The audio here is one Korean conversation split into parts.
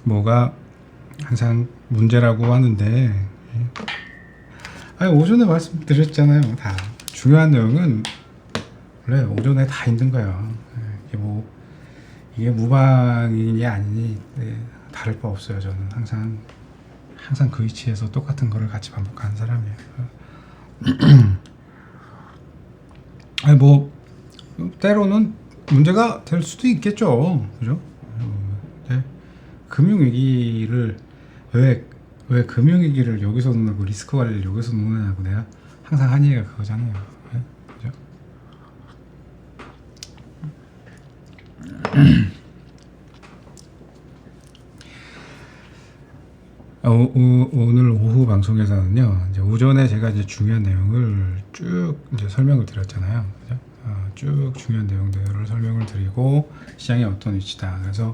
뭐가 항상 문제라고 하는데, 아니, 오전에 말씀드렸잖아요. 다 중요한 내용은 원래 오전에 다 있는 거예요. 이게 뭐 이게 무방이니 아니니 다를 바 없어요. 저는 항상 그 위치에서 똑같은 거를 같이 반복하는 사람이에요. 아니 뭐 때로는 문제가 될 수도 있겠죠, 그죠? 네. 금융위기를 왜 금융위기를 여기서 넣고 리스크 관리를 여기서 넣느냐고 내가 항상 한 얘기가 그거잖아요. 네? 그죠? 오늘 오후 방송에서는요, 이제 오전에 제가 이제 중요한 내용을 쭉 이제 설명을 드렸잖아요. 그죠? 쭉 중요한 내용들을 설명을 드리고 시장이 어떤 위치다. 그래서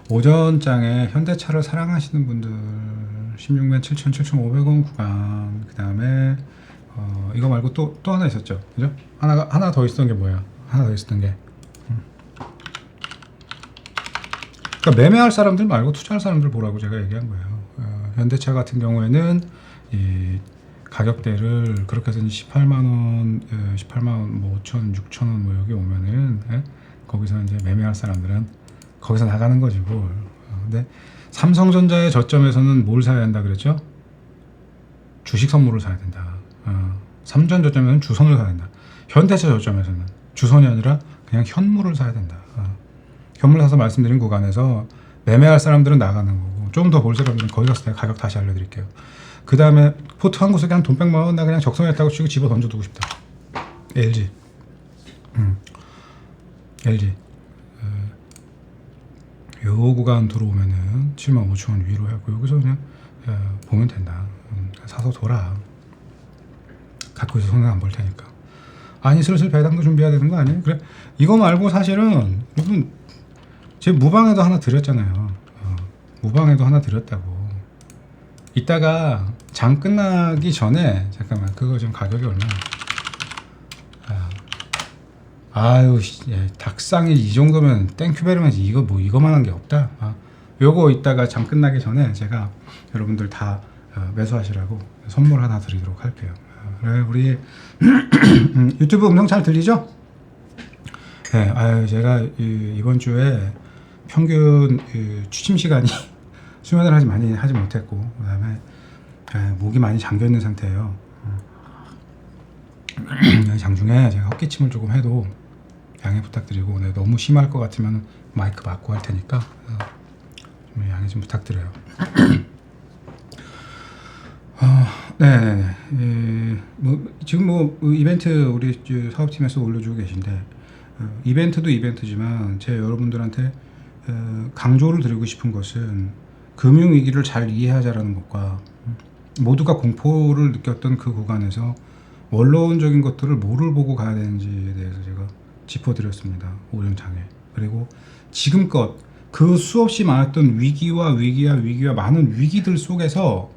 오전장에 현대차를 사랑하시는 분들 16만 7천 7,500원 구간, 그 다음에 이거 말고 또 하나 있었죠, 그죠? 하나 더 있었던 게 뭐야? 하나 더 있었던 게 그러니까 매매할 사람들 말고 투자할 사람들 보라고 제가 얘기한 거예요. 현대차 같은 경우에는 이 가격대를 그렇게 해서 18만 원, 18만 원, 뭐 5천, 6천 원 뭐 여기 오면은 거기서 이제 매매할 사람들은 거기서 나가는 거지 뭘. 근데 삼성전자의 저점에서는 뭘 사야 한다 그랬죠? 주식 선물을 사야 된다. 삼전 저점에서는 주선을 사야 된다. 현대차 저점에서는 주선이 아니라 그냥 현물을 사야 된다. 현물 사서 말씀드린 구간에서 매매할 사람들은 나가는 거고 좀 더 볼 사람들은 거기 가서 내가 가격 다시 알려드릴게요. 그 다음에 포트 한 곳에 한 돈 100만 원 나 그냥 적성했다고 치고 집어 던져두고 싶다. LG LG 요 구간 들어오면은 7만 5천 원 위로 하고 여기서 그냥 보면 된다. 사서 둬라. 갖고 있어 손해 안 볼 테니까. 아니 슬슬 배당도 준비해야 되는 거 아니에요? 그래 이거 말고 사실은 여러분 제 무방에도 하나 드렸잖아요. 무방에도 하나 드렸다고. 이따가 장 끝나기 전에 잠깐만 그거 좀 가격이 얼마야? 아유 닭상이 이 정도면 땡큐베르면서 이거 뭐 이거만한 게 없다. 요거 이따가 장 끝나기 전에 제가 여러분들 다 매수하시라고 선물 하나 드리도록 할게요. 그래 우리 유튜브 음성 잘 들리죠? 네, 아유 제가 이번 주에 평균 취침 시간이 수면을 많이 하지 못했고 그다음에 목이 많이 잠겨 있는 상태예요. 장중에 제가 헛기침을 조금 해도 양해 부탁드리고 너무 심할 것 같으면 마이크 받고 할 테니까 좀 양해 좀 부탁드려요. 네네네. 지금 뭐 이벤트 우리 사업팀에서 올려주고 계신데 이벤트도 이벤트지만 제 여러분들한테 강조를 드리고 싶은 것은 금융위기를 잘 이해하자라는 것과 모두가 공포를 느꼈던 그 구간에서 원론적인 것들을 뭐를 보고 가야 되는지에 대해서 제가 짚어드렸습니다. 오전장에. 그리고 지금껏 그 수없이 많았던 위기와 많은 위기들 속에서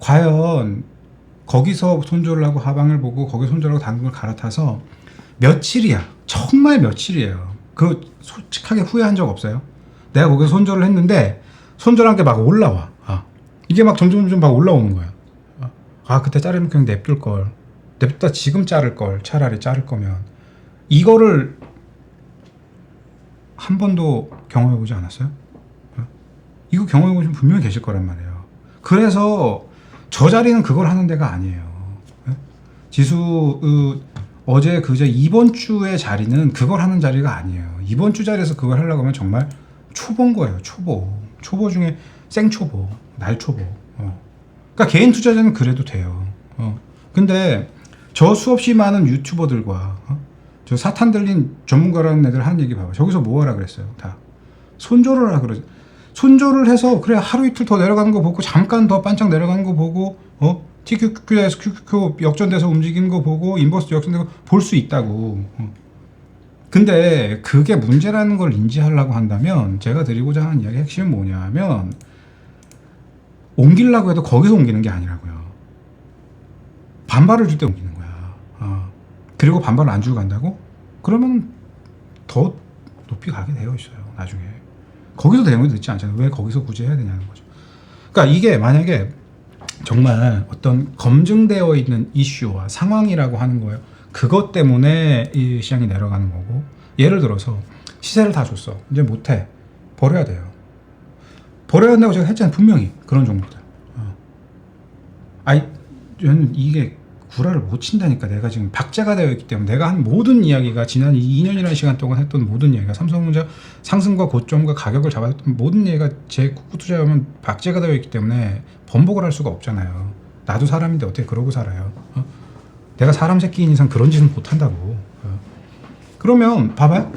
과연 거기서 손절을 하고 하방을 보고 거기 손절하고 당근을 갈아타서 며칠이야. 정말 며칠이에요. 그 솔직하게 후회한 적 없어요. 내가 거기서 손절을 했는데 손절한 게 막 올라와. 이게 막 점점 막 올라오는 거야. 그때 자르면 그냥 냅둘 걸. 냅다 지금 자를 걸. 차라리 자를 거면. 이거를 한 번도 경험해 보지 않았어요? 이거 경험해 보시면 분명히 계실 거란 말이에요. 그래서 저 자리는 그걸 하는 데가 아니에요. 지수 어제 그제 이번 주의 자리는 그걸 하는 자리가 아니에요. 이번 주 자리에서 그걸 하려고 하면 정말 초보인 거예요. 초보 중에 생초보, 날초보. 그러니까 개인 투자자는 그래도 돼요. 근데 저 수없이 많은 유튜버들과 저 사탄 들린 전문가라는 애들 하는 얘기 봐봐. 저기서 뭐 하라 그랬어요? 다 손절을 하라 그러죠. 손절을 해서 그래 하루 이틀 더 내려가는 거 보고 잠깐 더 반짝 내려가는 거 보고 TQQ에서 QQQ 역전돼서 움직이는 거 보고 인버스 역전되고 볼 수 있다고. 근데 그게 문제라는 걸 인지하려고 한다면 제가 드리고자 하는 이야기 핵심은 뭐냐면 옮기려고 해도 거기서 옮기는 게 아니라고요. 반발을 줄 때 옮기는 거야. 그리고 반발을 안 주고 간다고? 그러면 더 높이 가게 되어 있어요. 나중에. 거기서 대응이 늦지 않잖아요. 왜 거기서 굳이 해야 되냐는 거죠. 그러니까 이게 만약에 정말 어떤 검증되어 있는 이슈와 상황이라고 하는 거예요. 그것 때문에 이 시장이 내려가는 거고, 예를 들어서 시세를 다 줬어. 이제 못해. 버려야 돼요. 버려야 한다고 제가 했잖아요. 분명히 그런 종목들. 저는 이게 구라를 못 친다니까. 내가 지금 박제가 되어 있기 때문에 내가 한 모든 이야기가 지난 2년이라는 시간 동안 했던 모든 이야기가 삼성전자 상승과 고점과 가격을 잡았던 모든 얘기가 제 국구 투자하면 박제가 되어 있기 때문에 번복을 할 수가 없잖아요. 나도 사람인데 어떻게 그러고 살아요? 내가 사람 새끼인 이상 그런 짓은 못 한다고. 그러면 봐봐요.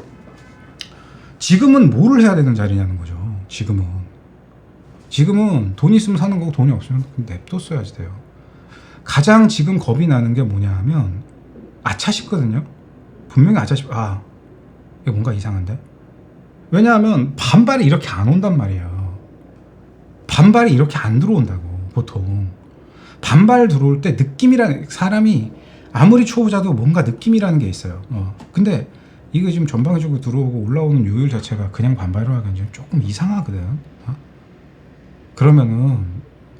지금은 뭐를 해야 되는 자리냐는 거죠. 지금은 돈 있으면 사는 거고 돈이 없으면 냅뒀어야지 돼요. 가장 지금 겁이 나는 게 뭐냐 하면 아차 싶거든요. 분명히 아차 싶. 이게 뭔가 이상한데? 왜냐하면 반발이 이렇게 안 온단 말이에요. 반발이 이렇게 안 들어온다고. 보통 반발 들어올 때 느낌이라는, 사람이 아무리 초보자도 뭔가 느낌이라는 게 있어요. 근데 이거 지금 전방위적으로 들어오고 올라오는 요율 자체가 그냥 반발로 하기엔 조금 이상하거든. 그러면은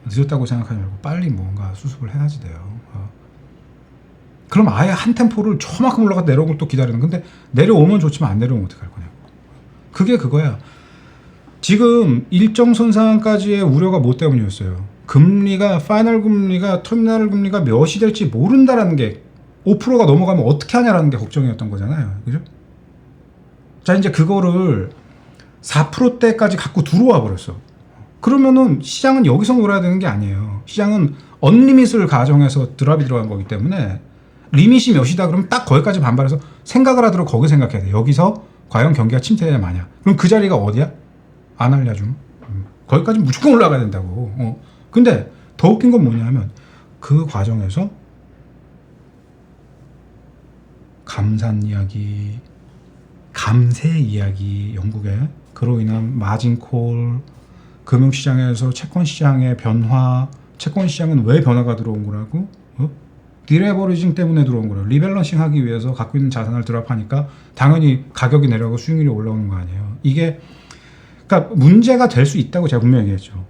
늦었다고 생각하지 말고 빨리 뭔가 수습을 해야지 돼요. 그럼 아예 한 템포를 저만큼 올라가 내려오는 걸 또 기다리는. 근데 내려오면 좋지만 안 내려오면 어떡할 거냐고. 그게 그거야. 지금 일정 선상까지의 우려가 뭐 때문이었어요? 금리가, 파이널 금리가, 터미널 금리가 몇이 될지 모른다라는 게, 5%가 넘어가면 어떻게 하냐라는 게 걱정이었던 거잖아요. 그죠? 자, 이제 그거를 4%대까지 갖고 들어와 버렸어. 그러면은 시장은 여기서 놀아야 되는 게 아니에요. 시장은 언리밋을 가정해서 드랍이 들어간 거기 때문에 리밋이 몇이다 그러면 딱 거기까지 반발해서 생각을 하도록 거기 생각해야 돼. 여기서 과연 경기가 침체되냐 마냐. 그럼 그 자리가 어디야? 안 알려줌. 거기까지 무조건 올라가야 된다고. 근데 더 웃긴 건 뭐냐면 그 과정에서 감산 이야기, 감세 이야기, 영국에 그로 인한 마진콜, 금융시장에서 채권시장의 변화, 채권시장은 왜 변화가 들어온 거라고? 디레버리징 때문에 들어온 거라고. 리밸런싱 하기 위해서 갖고 있는 자산을 드랍하니까 당연히 가격이 내려가고 수익률이 올라오는 거 아니에요. 이게 그러니까 문제가 될 수 있다고 제가 분명히 얘기했죠.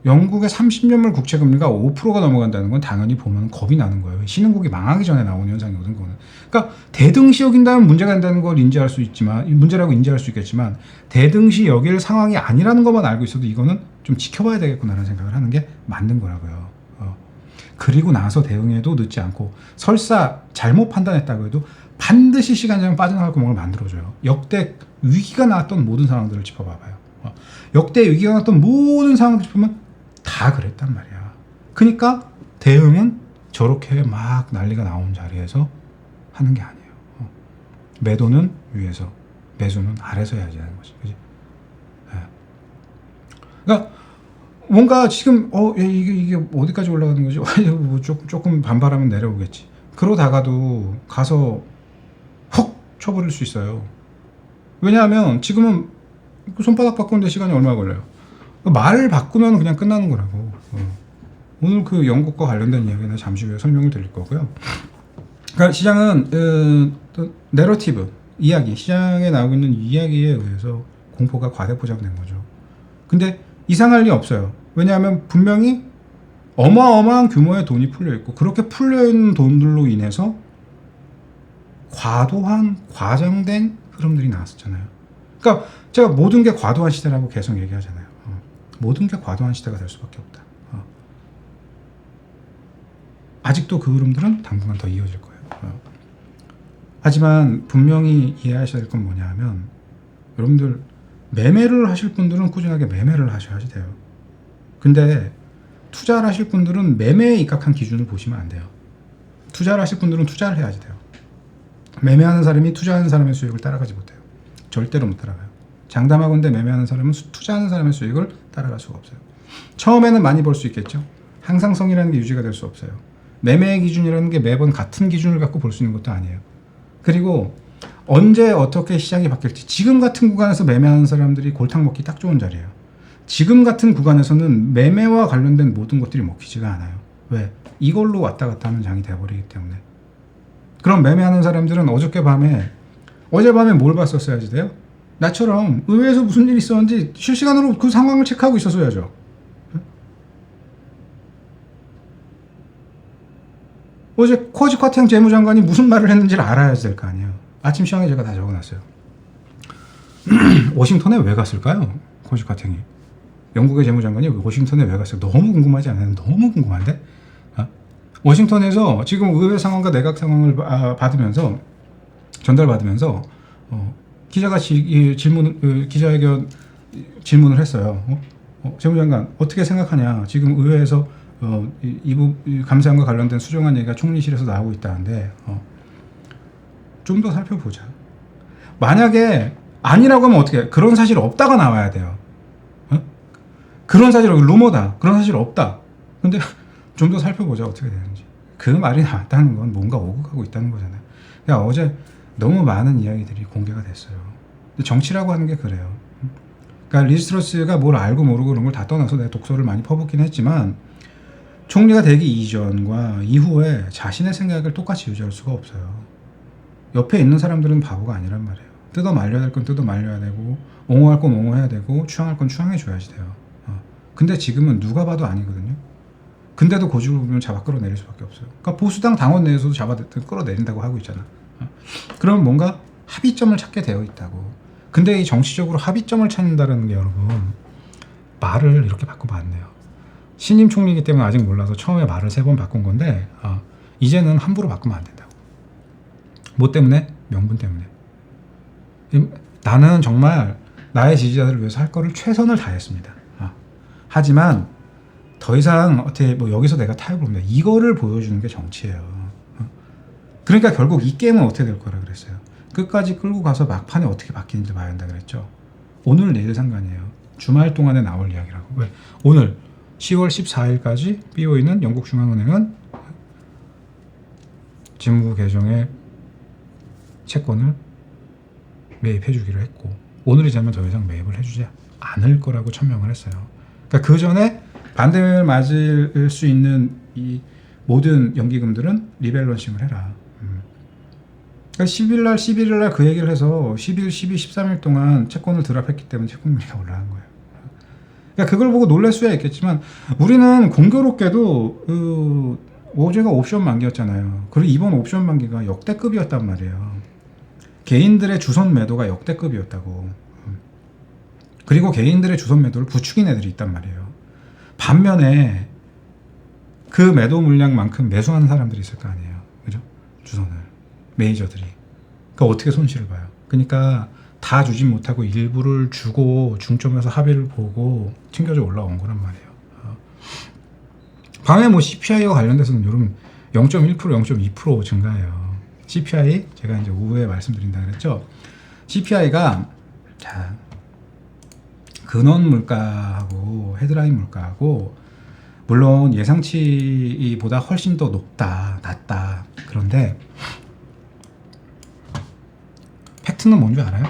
영국의 30년물 국채금리가 5%가 넘어간다는 건 당연히 보면 겁이 나는 거예요. 신흥국이 망하기 전에 나오는 현상이거든, 그거는. 그러니까 대등시 여긴다면 문제가 된다는 걸 인지할 수 있지만, 문제라고 인지할 수 있겠지만, 대등시 여길 상황이 아니라는 것만 알고 있어도 이거는 좀 지켜봐야 되겠구나라는 생각을 하는 게 맞는 거라고요. 그리고 나서 대응해도 늦지 않고, 설사 잘못 판단했다고 해도 반드시 시간 되면 빠져나갈 구멍을 만들어줘요. 역대 위기가 나왔던 모든 상황들을 짚어봐봐요. 역대 위기가 나왔던 모든 상황들을 짚으면 다 그랬단 말이야. 그러니까 대응은 저렇게 막 난리가 나온 자리에서 하는 게 아니에요. 매도는 위에서, 매수는 아래서 해야지 하는 거지. 그지? 그러니까 뭔가 지금 이게 어디까지 올라가는 거지? 뭐 조금 반발하면 내려오겠지. 그러다가도 가서 훅 쳐버릴 수 있어요. 왜냐하면 지금은 손바닥 바꾸는데 시간이 얼마 걸려요? 말을 바꾸면 그냥 끝나는 거라고. 오늘 그 영국과 관련된 이야기는 잠시 후에 설명을 드릴 거고요. 그러니까 시장은 내러티브, 이야기, 시장에 나오고 있는 이야기에 의해서 공포가 과대포장된 거죠. 근데 이상할 리 없어요. 왜냐하면 분명히 어마어마한 규모의 돈이 풀려 있고, 그렇게 풀려 있는 돈들로 인해서 과도한, 과장된 흐름들이 나왔었잖아요. 그러니까 제가 모든 게 과도한 시대라고 계속 얘기하잖아요. 모든 게 과도한 시대가 될 수밖에 없다. 아직도 그 흐름들은 당분간 더 이어질 거예요. 하지만 분명히 이해하셔야 될 건 뭐냐 하면, 여러분들 매매를 하실 분들은 꾸준하게 매매를 하셔야지 돼요. 근데 투자를 하실 분들은 매매에 입각한 기준을 보시면 안 돼요. 투자를 하실 분들은 투자를 해야지 돼요. 매매하는 사람이 투자하는 사람의 수익을 따라가지 못해요. 절대로 못 따라가요. 장담하건대 매매하는 사람은 투자하는 사람의 수익을 따라갈 수가 없어요. 처음에는 많이 벌 수 있겠죠. 항상성이라는 게 유지가 될 수 없어요. 매매의 기준이라는 게 매번 같은 기준을 갖고 볼 수 있는 것도 아니에요. 그리고 언제 어떻게 시장이 바뀔지, 지금 같은 구간에서 매매하는 사람들이 골탕 먹기 딱 좋은 자리예요. 지금 같은 구간에서는 매매와 관련된 모든 것들이 먹히지가 않아요. 왜? 이걸로 왔다 갔다 하는 장이 돼버리기 때문에. 그럼 매매하는 사람들은 어젯밤에 뭘 봤었어야지 돼요? 나처럼 의회에서 무슨 일이 있었는지 실시간으로 그 상황을 체크하고 있었어야죠. 어제 커지 쿼팅 재무장관이 무슨 말을 했는지를 알아야 될 거 아니에요. 아침 시황에 제가 다 적어놨어요. 워싱턴에 왜 갔을까요? 커지 쿼팅이. 영국의 재무장관이 워싱턴에 왜 갔어요? 너무 궁금하지 않아요? 너무 궁금한데? 워싱턴에서 지금 의회 상황과 내각 상황을 받으면서 전달받으면서 기자가 기자회견 질문을 했어요. 재무장관 어떻게 생각하냐? 지금 의회에서 이 감사안과 관련된 수정안 얘기가 총리실에서 나오고 있다는데 좀 더 살펴보자. 만약에 아니라고 하면 어떻게 해? 그런 사실 없다가 나와야 돼요. 그런 사실 루머다. 그런 사실 없다. 근데 좀 더 살펴보자 어떻게 되는지. 그 말이 나왔다는 건 뭔가 오고 가고 있다는 거잖아요. 그러니까 어제 너무 많은 이야기들이 공개가 됐어요. 근데 정치라고 하는 게 그래요. 그러니까 리스트러스가 뭘 알고 모르고 그런 걸 다 떠나서 내가 독서를 많이 퍼붓긴 했지만 총리가 되기 이전과 이후에 자신의 생각을 똑같이 유지할 수가 없어요. 옆에 있는 사람들은 바보가 아니란 말이에요. 뜯어 말려야 될 건 뜯어 말려야 되고 옹호할 건 옹호해야 되고 추앙할 건 추앙해 줘야지 돼요. 근데 지금은 누가 봐도 아니거든요. 근데도 고집을 부리면 잡아 끌어내릴 수밖에 없어요. 그러니까 보수당 당원 내에서도 잡아 끌어내린다고 하고 있잖아. 그러면 뭔가 합의점을 찾게 되어 있다고. 근데 이 정치적으로 합의점을 찾는다는 게 여러분 말을 이렇게 바꿔봤네요. 신임 총리이기 때문에 아직 몰라서 처음에 말을 3번 바꾼 건데 이제는 함부로 바꾸면 안 된다고. 뭐 때문에? 명분 때문에. 나는 정말 나의 지지자들을 위해서 할 거를 최선을 다했습니다. 하지만 더 이상 어떻게 뭐 여기서 내가 타협을 합니다. 이거를 보여주는 게 정치예요. 그러니까 결국 이 게임은 어떻게 될 거라 그랬어요. 끝까지 끌고 가서 막판에 어떻게 바뀌는지 봐야 한다 그랬죠. 오늘 내일 상관이에요. 주말 동안에 나올 이야기라고. 왜? 오늘 10월 14일까지 BOE는 영국중앙은행은 직무 개정의 채권을 매입해 주기로 했고 오늘이자면 더 이상 매입을 해주지 않을 거라고 천명을 했어요. 그러니까 그 전에 반대를 맞을 수 있는 이 모든 연기금들은 리밸런싱을 해라. 그러니까 10일날 11일날 그 얘기를 해서 10일, 12, 13일 동안 채권을 드랍했기 때문에 채권물리가 올라간 거예요. 그러니까 그걸 보고 놀랄 수야 있겠지만 우리는 공교롭게도 어제가 옵션 만기였잖아요. 그리고 이번 옵션 만기가 역대급이었단 말이에요. 개인들의 주선 매도가 역대급이었다고. 그리고 개인들의 주선 매도를 부추긴 애들이 있단 말이에요. 반면에 그 매도 물량만큼 매수하는 사람들이 있을 거 아니에요. 그죠? 주선을. 메이저들이. 그러니까 어떻게 손실을 봐요. 그러니까 다 주진 못하고 일부를 주고 중점에서 합의를 보고 튕겨져 올라온 거란 말이에요. 밤에 뭐 CPI와 관련돼서는 여러분 0.1%, 0.2% 증가해요. CPI 제가 이제 오후에 말씀드린다 그랬죠. CPI가 자 근원 물가하고 헤드라인 물가하고 물론 예상치보다 훨씬 더 낮다. 그런데 팩트는 뭔지 알아요?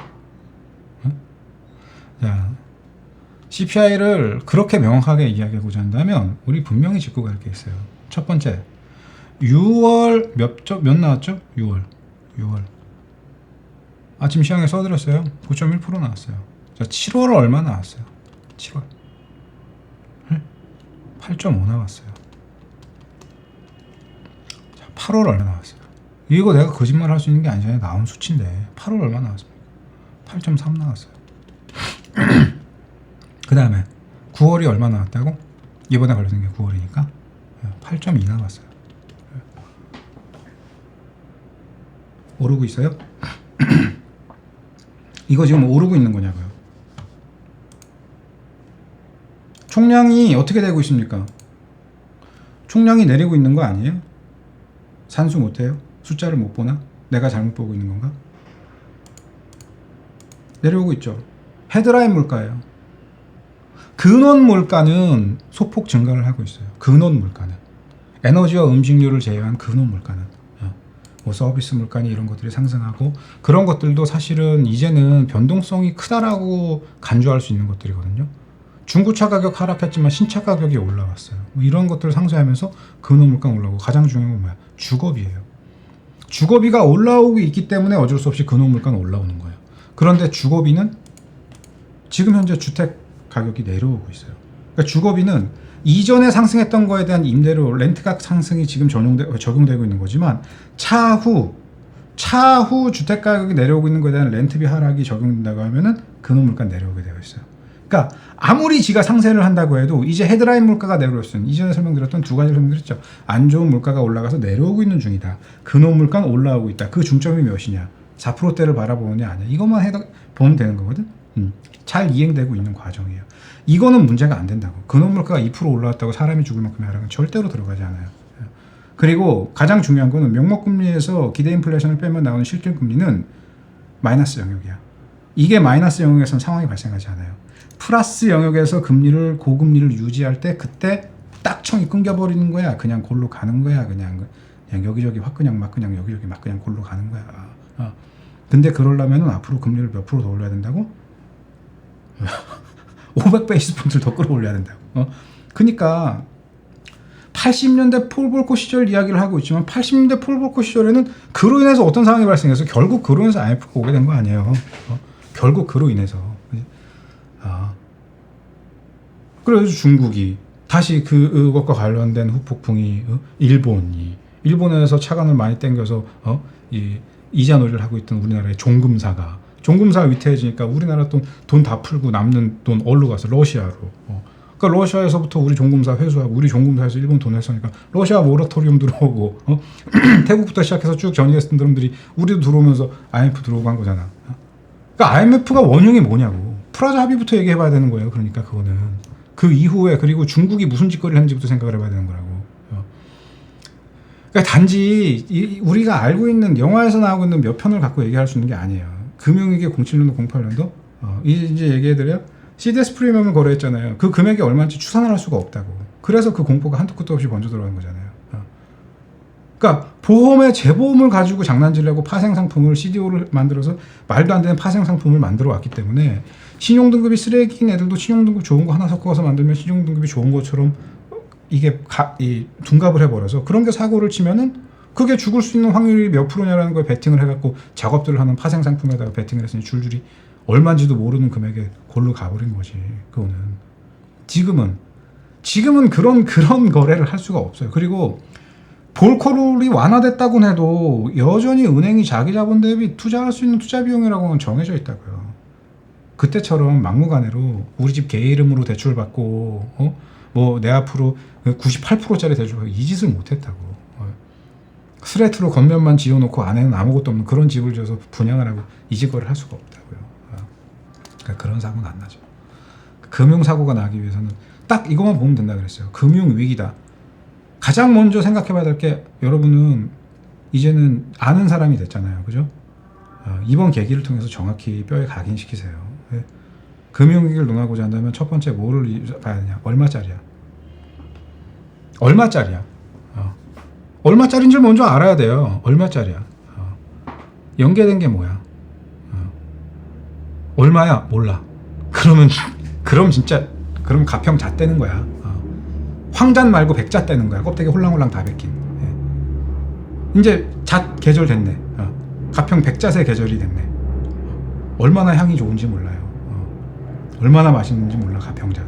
자, CPI를 그렇게 명확하게 이야기하고자 한다면 우리 분명히 짚고 갈 게 있어요. 첫 번째 6월 몇 나왔죠? 6월 아침 시황에 써드렸어요. 9.1% 나왔어요. 자, 7월은 얼마 나왔어요? 7월 8.5 나왔어요. 자, 8월 얼마 나왔어요? 이거 내가 거짓말 할 수 있는 게 아니잖아요. 나온 수치인데 8월 얼마 나왔습니까? 8.3 나왔어요. 그 다음에 9월이 얼마 나왔다고? 이번에 걸려진 게 9월이니까 8.2 나왔어요. 오르고 있어요? 이거 지금 오르고 있는 거냐고요. 총량이 어떻게 되고 있습니까? 총량이 내리고 있는 거 아니에요? 산수 못해요? 숫자를 못 보나? 내가 잘못 보고 있는 건가? 내려오고 있죠. 헤드라인 물가예요. 근원 물가는 소폭 증가를 하고 있어요. 근원 물가는 에너지와 음식료를 제외한 근원 물가는 뭐 서비스 물가니 이런 것들이 상승하고 그런 것들도 사실은 이제는 변동성이 크다라고 간주할 수 있는 것들이거든요. 중고차 가격 하락했지만 신차 가격이 올라왔어요. 뭐 이런 것들을 상쇄하면서 근원 물가 올라오고 가장 중요한 건 뭐야? 주거비예요. 주거비가 올라오고 있기 때문에 어쩔 수 없이 근원 물가는 올라오는 거예요. 그런데 주거비는 지금 현재 주택 가격이 내려오고 있어요. 그러니까 주거비는 이전에 상승했던 거에 대한 임대료 렌트가 상승이 지금 적용되고 있는 거지만 차후 주택 가격이 내려오고 있는 거에 대한 렌트비 하락이 적용된다고 하면은 근원물가 내려오게 되어 있어요. 그러니까 아무리 지가 상세를 한다고 해도 이제 헤드라인 물가가 내려올수록 이전에 설명드렸던 두 가지를 설명드렸죠. 안 좋은 물가가 올라가서 내려오고 있는 중이다. 근원물가는 올라오고 있다. 그 중점이 몇이냐? 4%대를 바라보느냐 아니야. 이것만 보면 되는 거거든. 잘 이행되고 있는 과정이에요. 이거는 문제가 안 된다고. 근원물가가 2% 올라왔다고 사람이 죽을 만큼의 하락은 절대로 들어가지 않아요. 그리고 가장 중요한 거는 명목금리에서 기대 인플레이션을 빼면 나오는 실질금리는 마이너스 영역이야. 이게 마이너스 영역에서는 상황이 발생하지 않아요. 플러스 영역에서 고금리를 유지할 때 그때 딱 청이 끊겨버리는 거야. 그냥 골로 가는 거야. 그냥 여기저기 확 그냥 막 그냥 여기저기 막 그냥 골로 가는 거야. 근데 그러려면 앞으로 금리를 몇 프로 더 올려야 된다고? 500베이스 포인트를 더 끌어올려야 된다고. 그러니까 80년대 폴 볼커 시절 이야기를 하고 있지만 80년대 폴 볼커 시절에는 그로 인해서 어떤 상황이 발생해서 결국 그로 인해서 IMF가 오게 된 거 아니에요. 결국 그로 인해서. 그래서 중국이 다시 그것과 관련된 후폭풍이 일본에서 차관을 많이 땡겨서 이자 놀이를 하고 있던 우리나라의 종금사가 위태해지니까 우리나라 돈 다 풀고 남는 돈 어디로 가서 러시아로. 그러니까 러시아에서부터 우리 종금사 회수하고 우리 종금사에서 일본 돈 회수하니까 러시아 모라토리움 들어오고 태국부터 시작해서 쭉 전이했던 사람들이 우리도 들어오면서 IMF 들어오고 한 거잖아. 그러니까 IMF가 원흉이 뭐냐고. 프라자 합의부터 얘기해봐야 되는 거예요. 그러니까 그거는 그 이후에 그리고 중국이 무슨 짓거리를 했는지부터 생각을 해봐야 되는 거라고. 그러니까 단지 우리가 알고 있는 영화에서 나오고 있는 몇 편을 갖고 얘기할 수 있는 게 아니에요. 금융위기 07년도 08년도 이제 얘기해드려요. CDS 프리미엄을 거래했잖아요. 그 금액이 얼마인지 추산을 할 수가 없다고. 그래서 그 공포가 한도 끝도 없이 번져 들어간 거잖아요. 그러니까 보험의 재보험을 가지고 장난질하고 파생상품을 CDO를 만들어서 말도 안 되는 파생상품을 만들어 왔기 때문에 신용등급이 쓰레기인 애들도 신용등급 좋은 거 하나 섞어서 만들면 신용등급이 좋은 것처럼 이게 둔갑을 해버려서 그런 게 사고를 치면은 그게 죽을 수 있는 확률이 몇 프로냐라는 거에 베팅을 해갖고 작업들을 하는 파생상품에다가 베팅을 했으니 줄줄이 얼마인지도 모르는 금액에 골로 가버린 거지. 그거는 지금은 그런 거래를 할 수가 없어요. 그리고 볼커룰이 완화됐다고 해도 여전히 은행이 자기 자본 대비 투자할 수 있는 투자 비용이라고는 정해져 있다고요. 그때처럼 막무가내로 우리 집 개 이름으로 대출 받고 뭐 내 앞으로 98%짜리 대출 받고 이 짓을 못했다고. 스레트로 겉면만 지어놓고 안에는 아무것도 없는 그런 집을 지어서 분양을 하고 이 짓거리를 할 수가 없다고요. 그러니까 그런 사고는 안 나죠. 금융사고가 나기 위해서는 딱 이것만 보면 된다 그랬어요. 금융위기다. 가장 먼저 생각해봐야 될 게 여러분은 이제는 아는 사람이 됐잖아요. 그죠? 이번 계기를 통해서 정확히 뼈에 각인시키세요. 금융위기를 논하고자 한다면 첫 번째 뭐를 봐야 되냐? 얼마짜리야? 얼마짜리인지를 먼저 알아야 돼요. 얼마짜리야? 연계된 게 뭐야? 얼마야? 몰라. 그럼 가평 잣대는 거야. 황잣 말고 백잣 떼는 거야. 껍데기 홀랑홀랑 다 벗긴. 이제 잣 계절 됐네. 가평 백잣의 계절이 됐네. 얼마나 향이 좋은지 몰라요. 얼마나 맛있는지 몰라. 가평잣.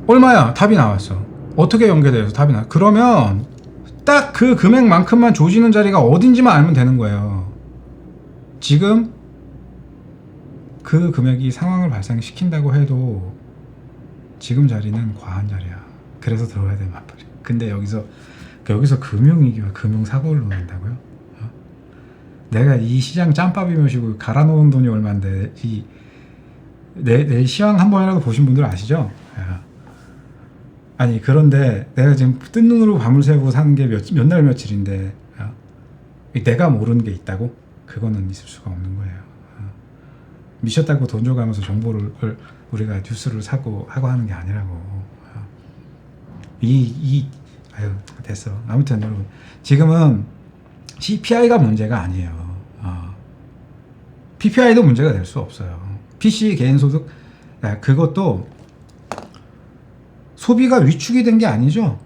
얼마야? 답이 나왔어. 어떻게 연계돼서 답이 나? 그러면 딱 그 금액만큼만 조지는 자리가 어딘지만 알면 되는 거예요. 지금 그 금액이 상황을 발생시킨다고 해도 지금 자리는 과한 자리야. 그래서 들어가야 되는 말이야. 근데 여기서 금융위기와 금융사고를 논한다고요? 내가 이 시장 짬밥이며시고 갈아놓은 돈이 얼만데 내 시황 한 번이라도 보신 분들 아시죠? 아니 그런데 내가 지금 뜬 눈으로 밤을 새고 사는 게 몇 날 며칠인데 내가 모르는 게 있다고? 그거는 있을 수가 없는 거예요. 미쳤다고 돈 줘가면서 정보를 우리가 뉴스를 사고 하고 하는 게 아니라고. 아유 됐어. 아무튼 여러분 지금은 CPI가 문제가 아니에요. PPI도 문제가 될 수 없어요. PC 개인소득 그것도 소비가 위축이 된 게 아니죠.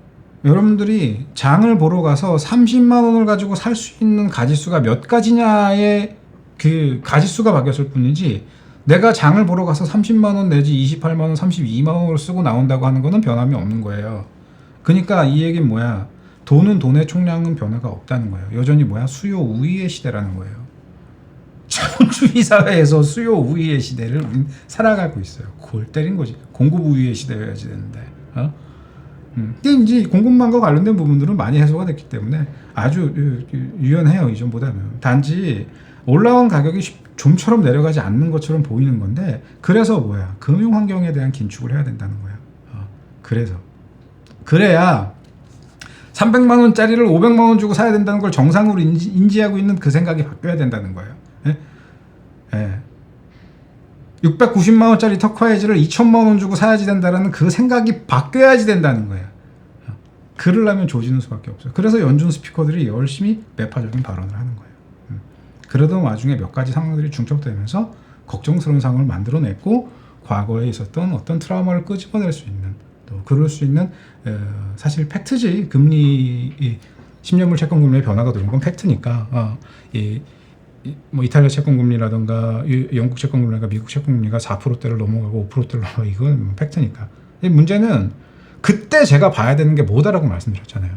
여러분들이 장을 보러 가서 30만 원을 가지고 살 수 있는 가짓수가 몇 가지냐의 그 가짓수가 바뀌었을 뿐이지, 내가 장을 보러 가서 30만 원 내지 28만 원, 32만 원을 쓰고 나온다고 하는 거는 변함이 없는 거예요. 그러니까 이 얘기는 뭐야? 돈은 돈의 총량은 변화가 없다는 거예요. 여전히 뭐야? 수요 우위의 시대라는 거예요. 자본주의 사회에서 수요 우위의 시대를 우린 살아가고 있어요. 골 때린 거지. 공급 우위의 시대여야지 되는데. 근데 이제 공급망과 관련된 부분들은 많이 해소가 됐기 때문에 아주 유연해요, 이전보다는. 단지 올라온 가격이 좀처럼 내려가지 않는 것처럼 보이는 건데, 그래서 뭐야? 금융 환경에 대한 긴축을 해야 된다는 거야. 그래야 300만 원짜리를 500만 원 주고 사야 된다는 걸 정상으로 인지하고 있는 그 생각이 바뀌어야 된다는 거예요. 690만 원짜리 터콰이즈를 2천만 원 주고 사야지 된다는 그 생각이 바뀌어야지 된다는 거예요. 그러려면 조지는 수밖에 없어요. 그래서 연준 스피커들이 열심히 매파적인 발언을 하는 거예요. 그러던 와중에 몇 가지 상황들이 중첩되면서 걱정스러운 상황을 만들어냈고, 과거에 있었던 어떤 트라우마를 끄집어낼 수 있는, 또 그럴 수 있는 사실 팩트지. 금리 10년물 채권금리의 변화가 들어온 건 팩트니까. 뭐 이탈리아 채권금리라든가 영국 채권금리가 미국 채권금리가 4%대를 넘어가고 5%대를 넘어가고, 이건 팩트니까. 문제는 그때 제가 봐야 되는 게 뭐다라고 말씀드렸잖아요.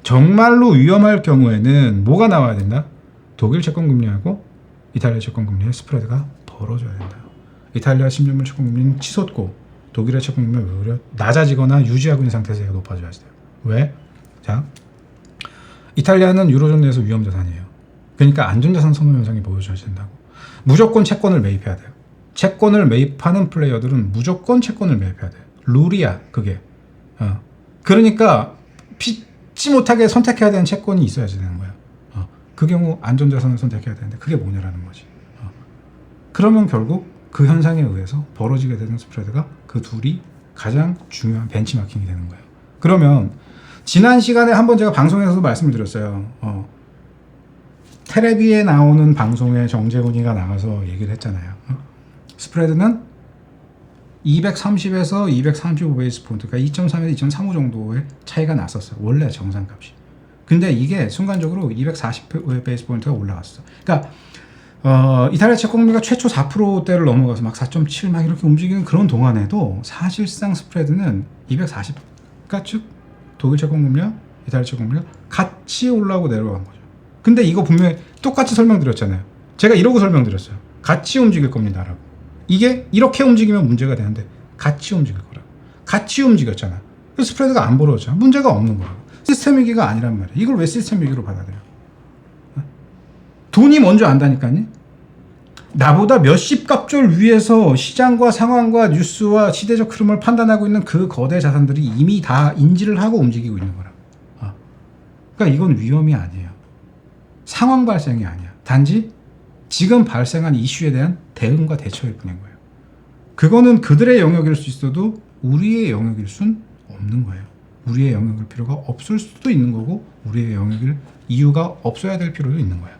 정말로 위험할 경우에는 뭐가 나와야 된다? 독일 채권금리하고 이탈리아 채권금리의 스프레드가 벌어져야 된다. 이탈리아 10년물 채권금리는 치솟고 독일의 채권금리는 오히려 낮아지거나 유지하고 있는 상태에서 높아져야 돼요. 왜? 자, 이탈리아는 유로존 내에서 위험자산이에요. 그러니까 안전자산 선호 현상이 보여줘야 된다고. 무조건 채권을 매입해야 돼요. 채권을 매입하는 플레이어들은 무조건 채권을 매입해야 돼요. 룰이야, 그게. 그러니까 피치 못하게 선택해야 되는 채권이 있어야지 되는 거야. 그 경우 안전자산을 선택해야 되는데 그게 뭐냐라는 거지. 그러면 결국 그 현상에 의해서 벌어지게 되는 스프레드가 그 둘이 가장 중요한 벤치마킹이 되는 거예요. 그러면 지난 시간에 한번 제가 방송에서도 말씀을 드렸어요. 텔레비에 나오는 방송에 정재훈이가 나가서 얘기를 했잖아요. 스프레드는 230에서 235 베이스 포인트, 그러니까 2.3에서 2.35 정도의 차이가 났었어요. 원래 정상값이. 근데 이게 순간적으로 240 베이스 포인트가 올라갔어. 그러니까 이탈리아 채권금리가 최초 4%대를 넘어가서 막 4.7 막 이렇게 움직이는 그런 동안에도 사실상 스프레드는 240, 그러니까 즉 독일 채권금리와 이탈리아 채권금리가 같이 올라오고 내려간 거죠. 근데 이거 분명히 똑같이 설명드렸잖아요. 제가 이러고 설명드렸어요. 같이 움직일 겁니다라고. 이게 이렇게 움직이면 문제가 되는데 같이 움직일 거라고. 같이 움직였잖아. 스프레드가 안 벌어졌잖아. 문제가 없는 거라고. 시스템 위기가 아니란 말이야. 이걸 왜 시스템 위기로 받아들여? 돈이 먼저 안다니까요. 나보다 몇십 갑절 위에서 시장과 상황과 뉴스와 시대적 흐름을 판단하고 있는 그 거대 자산들이 이미 다 인지를 하고 움직이고 있는 거라고. 그러니까 이건 위험이 아니에요. 상황 발생이 아니야. 단지 지금 발생한 이슈에 대한 대응과 대처일 뿐인 거예요. 그거는 그들의 영역일 수 있어도 우리의 영역일 순 없는 거예요. 우리의 영역일 필요가 없을 수도 있는 거고, 우리의 영역일 이유가 없어야 될 필요도 있는 거예요.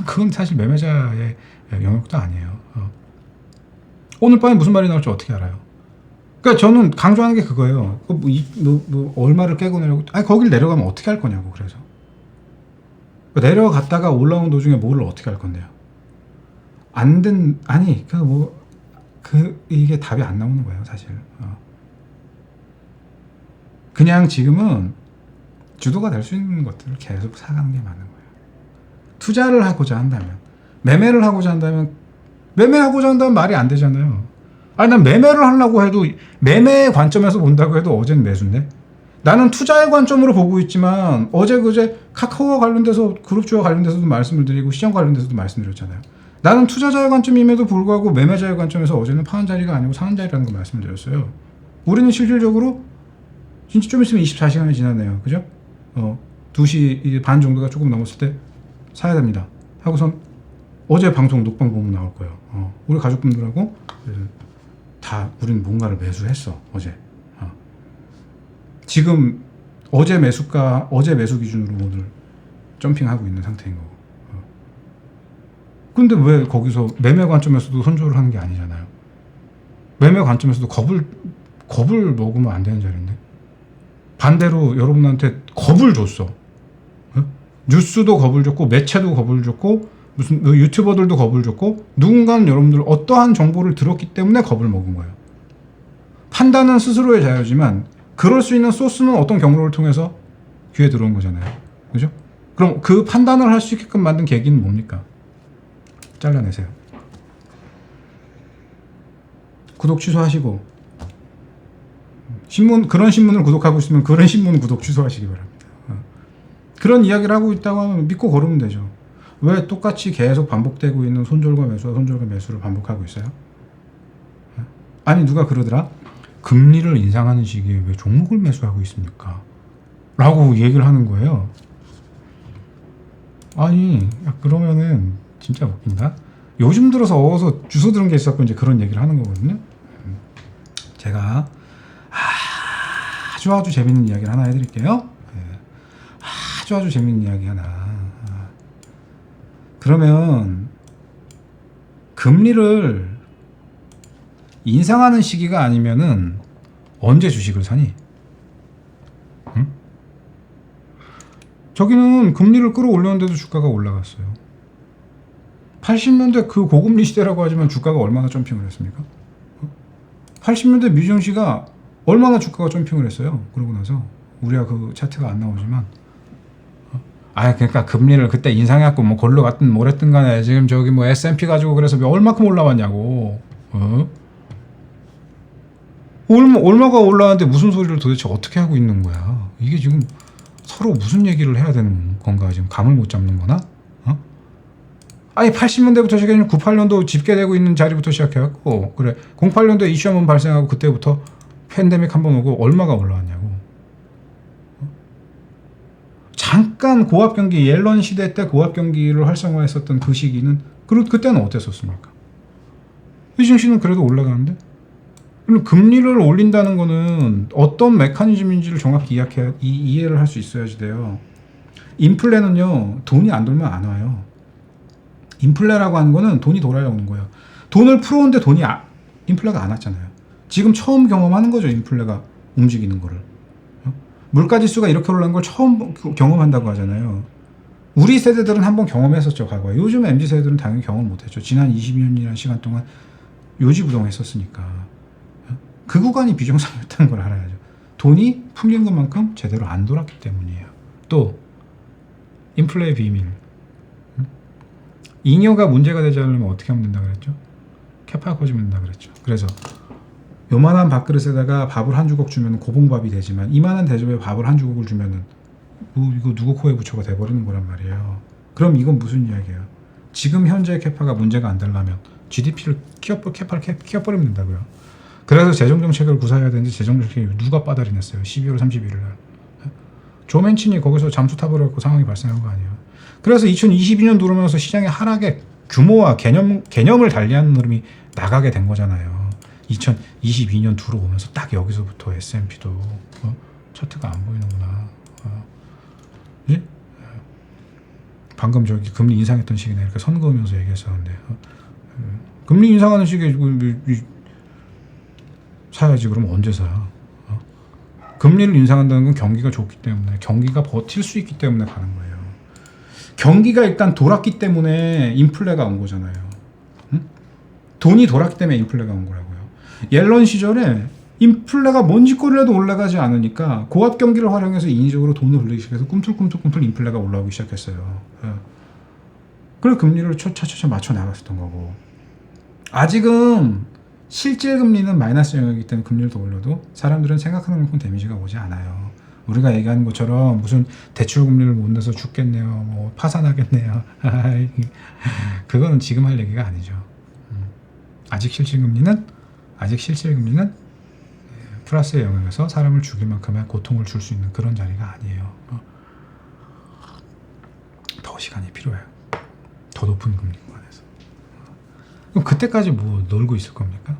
그건 사실 매매자의 영역도 아니에요. 오늘 밤에 무슨 말이 나올지 어떻게 알아요? 그러니까 저는 강조하는 게 그거예요. 얼마를 깨고 내려고, 거길 내려가면 어떻게 할 거냐고. 그래서 내려갔다가 올라온 도중에 뭐를 어떻게 할 건데요? 이게 답이 안 나오는 거예요, 사실. 그냥 지금은 주도가 될 수 있는 것들을 계속 사가는 게 맞는 거예요. 투자를 하고자 한다면, 매매를 하고자 한다면 말이 안 되잖아요. 난 매매를 하려고 해도, 매매의 관점에서 본다고 해도 어제는 매수인데, 나는 투자의 관점으로 보고 있지만 어제 그제 카카오와 관련돼서, 그룹주와 관련돼서도 말씀을 드리고 시장 관련돼서도 말씀드렸잖아요. 나는 투자자의 관점임에도 불구하고 매매자의 관점에서 어제는 파는 자리가 아니고 사는 자리라는 걸 말씀을 드렸어요. 우리는 실질적으로 진짜 좀 있으면 24시간이 지났네요. 그죠? 2시 반 정도가 조금 넘었을 때 사야 됩니다 하고선 어제 방송 녹방 보면 나올 거예요. 우리 가족분들하고 다 우리는 뭔가를 매수했어 어제. 지금 어제 매수 기준으로 오늘 점핑하고 있는 상태인 거고. 근데 왜 거기서 매매 관점에서도 선조를 하는 게 아니잖아요. 매매 관점에서도 겁을 먹으면 안 되는 자리인데 반대로 여러분한테 겁을 줬어. 어? 뉴스도 겁을 줬고 매체도 겁을 줬고 무슨 유튜버들도 겁을 줬고 누군가는 여러분들 어떠한 정보를 들었기 때문에 겁을 먹은 거예요. 판단은 스스로의 자유지만 그럴 수 있는 소스는 어떤 경로를 통해서 귀에 들어온 거잖아요. 그죠? 그럼 그 판단을 할 수 있게끔 만든 계기는 뭡니까? 잘라내세요. 구독 취소하시고 그런 신문을 구독하고 있으면 그런 신문 구독 취소하시기 바랍니다. 그런 이야기를 하고 있다고 하면 믿고 걸으면 되죠. 왜 똑같이 계속 반복되고 있는 손절과 매수와 손절과 매수를 반복하고 있어요? 아니 누가 그러더라? 금리를 인상하는 시기에 왜 종목을 매수하고 있습니까? 라고 얘기를 하는 거예요. 아니 그러면은 진짜 웃긴다. 요즘 들어서 어디서 주워 들은 게 있었고 이제 그런 얘기를 하는 거거든요. 제가 아주 재밌는 이야기를 하나 해드릴게요. 아주 재밌는 이야기 하나. 그러면 금리를 인상하는 시기가 아니면은 언제 주식을 사니? 응? 저기는 금리를 끌어올렸는데도 주가가 올라갔어요. 80년대 그 고금리 시대라고 하지만 주가가 얼마나 점핑을 했습니까? 80년대 미증시가 얼마나 주가가 점핑을 했어요. 그러고 나서 우리가 그 차트가 안 나오지만 그러니까 금리를 그때 인상해갖고 뭐 걸로 갔든 뭐랬든 간에 지금 저기 뭐 S&P 가지고 그래서 얼마큼 올라왔냐고. 얼마가 올라왔는데 무슨 소리를 도대체 어떻게 하고 있는 거야. 이게 지금 서로 무슨 얘기를 해야 되는 건가 지금 감을 못 잡는 거나? 아니 80년대부터 시작해서 98년도 집계되고 있는 자리부터 시작해갖고 그래 08년도에 이슈 한번 발생하고 그때부터 팬데믹 한번 오고 얼마가 올라왔냐고. 잠깐 고압 경기 옐런 시대 때 고압 경기를 활성화했었던 그 시기는 그때는 어땠었습니까? 미증시는 그래도 올라가는데. 그럼 금리를 올린다는 거는 어떤 메커니즘인지를 정확히 이해를 할 수 있어야지 돼요. 인플레는요 돈이 안 돌면 안 와요. 인플레라고 하는 거는 돈이 돌아야 오는 거예요. 돈을 풀어오는데 인플레가 안 왔잖아요. 지금 처음 경험하는 거죠. 인플레가 움직이는 거를. 물가지수가 이렇게 올라간 걸 처음 경험한다고 하잖아요. 우리 세대들은 한번 경험했었죠. 과거에. 요즘 MZ세대들은 당연히 경험을 못했죠. 지난 20년이라는 시간 동안 요지부동했었으니까. 그 구간이 비정상이었다는 걸 알아야죠. 돈이 풀린 것만큼 제대로 안 돌았기 때문이에요. 또 인플레의 비밀. 잉여가 문제가 되지 않으면 어떻게 하면 된다 그랬죠? 캐파가 커지면 된다 그랬죠. 그래서 요만한 밥그릇에다가 밥을 한 주걱 주면 고봉밥이 되지만 이만한 대접에 밥을 한 주걱을 주면은 이거 누구 코에 붙여가 돼버리는 거란 말이에요. 그럼 이건 무슨 이야기예요? 지금 현재 캐파가 문제가 안 되려면 GDP를 캐파를 키워버리면 된다고요. 그래서 재정정책을 구사해야 되는데 재정정책이 누가 빠다리 냈어요? 12월 31일 날. 조 맨친이 거기서 잠수 타버려갖고 상황이 발생한 거 아니에요. 그래서 2022년 들어오면서 시장의 하락의 규모와 개념을 달리하는 흐름이 나가게 된 거잖아요. 2022년 들어오면서 딱 여기서부터 S&P도 차트가 안 보이는구나. 예? 방금 저기 금리 인상했던 시기나 이렇게 선 그으면서 얘기했었는데 금리 인상하는 시기에 사야지. 그럼 언제 사? 금리를 인상한다는 건 경기가 좋기 때문에 경기가 버틸 수 있기 때문에 가는 거예요. 경기가 일단 돌았기 때문에 인플레가 온 거잖아요. 응? 돈이 돌았기 때문에 인플레가 온 거라고요. 옐런 시절에 인플레가 뭔 짓거리를 해도 올라가지 않으니까 고압 경기를 활용해서 인위적으로 돈을 흘리기 시작해서 꿈틀꿈틀 인플레가 올라오기 시작했어요. 그래서 금리를 차차차 맞춰 나갔었던 거고. 아직은 실질 금리는 마이너스 영역이기 때문에 금리를 더 올려도 사람들은 생각하는 만큼 데미지가 오지 않아요. 우리가 얘기하는 것처럼 무슨 대출 금리를 못 내서 죽겠네요, 뭐 파산하겠네요. 그거는 지금 할 얘기가 아니죠. 아직 실질 금리는 플러스의 영역에서 사람을 죽일 만큼의 고통을 줄 수 있는 그런 자리가 아니에요. 더 시간이 필요해요. 더 높은 금리 구간에서. 그럼 그때까지 뭐 놀고 있을 겁니까?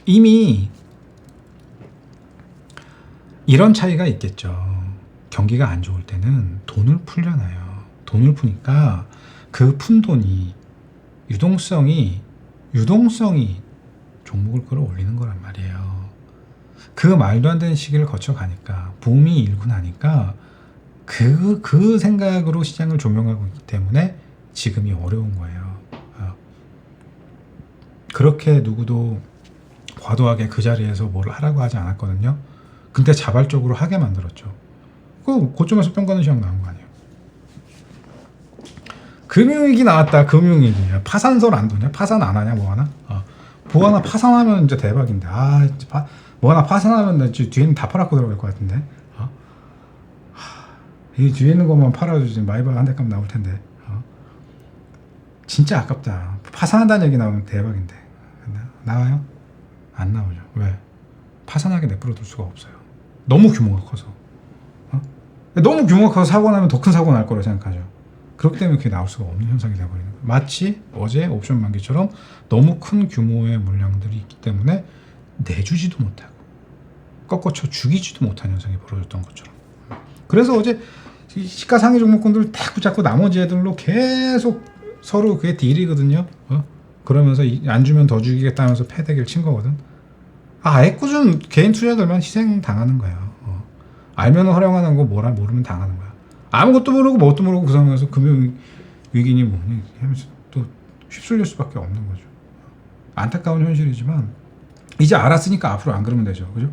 이미 이런 차이가 있겠죠. 경기가 안 좋을 때는 돈을 풀잖아요. 돈을 푸니까 그 푼 돈이 유동성이 종목을 끌어올리는 거란 말이에요. 그 말도 안 되는 시기를 거쳐가니까 붐이 일고 나니까 그 생각으로 시장을 조명하고 있기 때문에 지금이 어려운 거예요. 그렇게 누구도 과도하게 그 자리에서 뭘 하라고 하지 않았거든요. 근데 자발적으로 하게 만들었죠. 고점에서 뿅 가는 시장 나온 거 아니에요. 금융위기 나왔다. 금융위기. 파산설 안 도냐? 파산 안 하냐? 뭐 하나? 뭐 하나 파산하면 이제 대박인데. 뭐 하나 파산하면 나 뒤에는 다 팔았고 들어갈 것 같은데. 이 뒤에 있는 것만 팔아주지 마이바가 한 대값 나올 텐데. 진짜 아깝다. 파산한다는 얘기 나오면 대박인데. 나와요? 안 나오죠. 왜? 파산하게 내버려둘 수가 없어요. 너무 규모가 커서. 너무 규모가 커서 사고 나면 더 큰 사고 날 거라고 생각하죠. 그렇기 때문에 그게 나올 수가 없는 현상이 되어버리는 거예요. 마치 어제 옵션 만기처럼 너무 큰 규모의 물량들이 있기 때문에 내주지도 못하고 꺾어쳐 죽이지도 못한 현상이 벌어졌던 것처럼. 그래서 어제 시가상위 종목군들 딱 붙잡고 나머지 애들로 계속 서로 그게 딜이거든요. 그러면서 안 주면 더 주기겠다면서 패대기를 친 거거든. 애꿎은 개인 투자들만 희생 당하는 거예요. 알면 활용하는 거 모르면 당하는 거야. 아무것도 모르고 뭣도 모르고 그 상황에서 금융 위기니 뭐니 하면서 또 휩쓸릴 수밖에 없는 거죠. 안타까운 현실이지만 이제 알았으니까 앞으로 안 그러면 되죠. 그죠?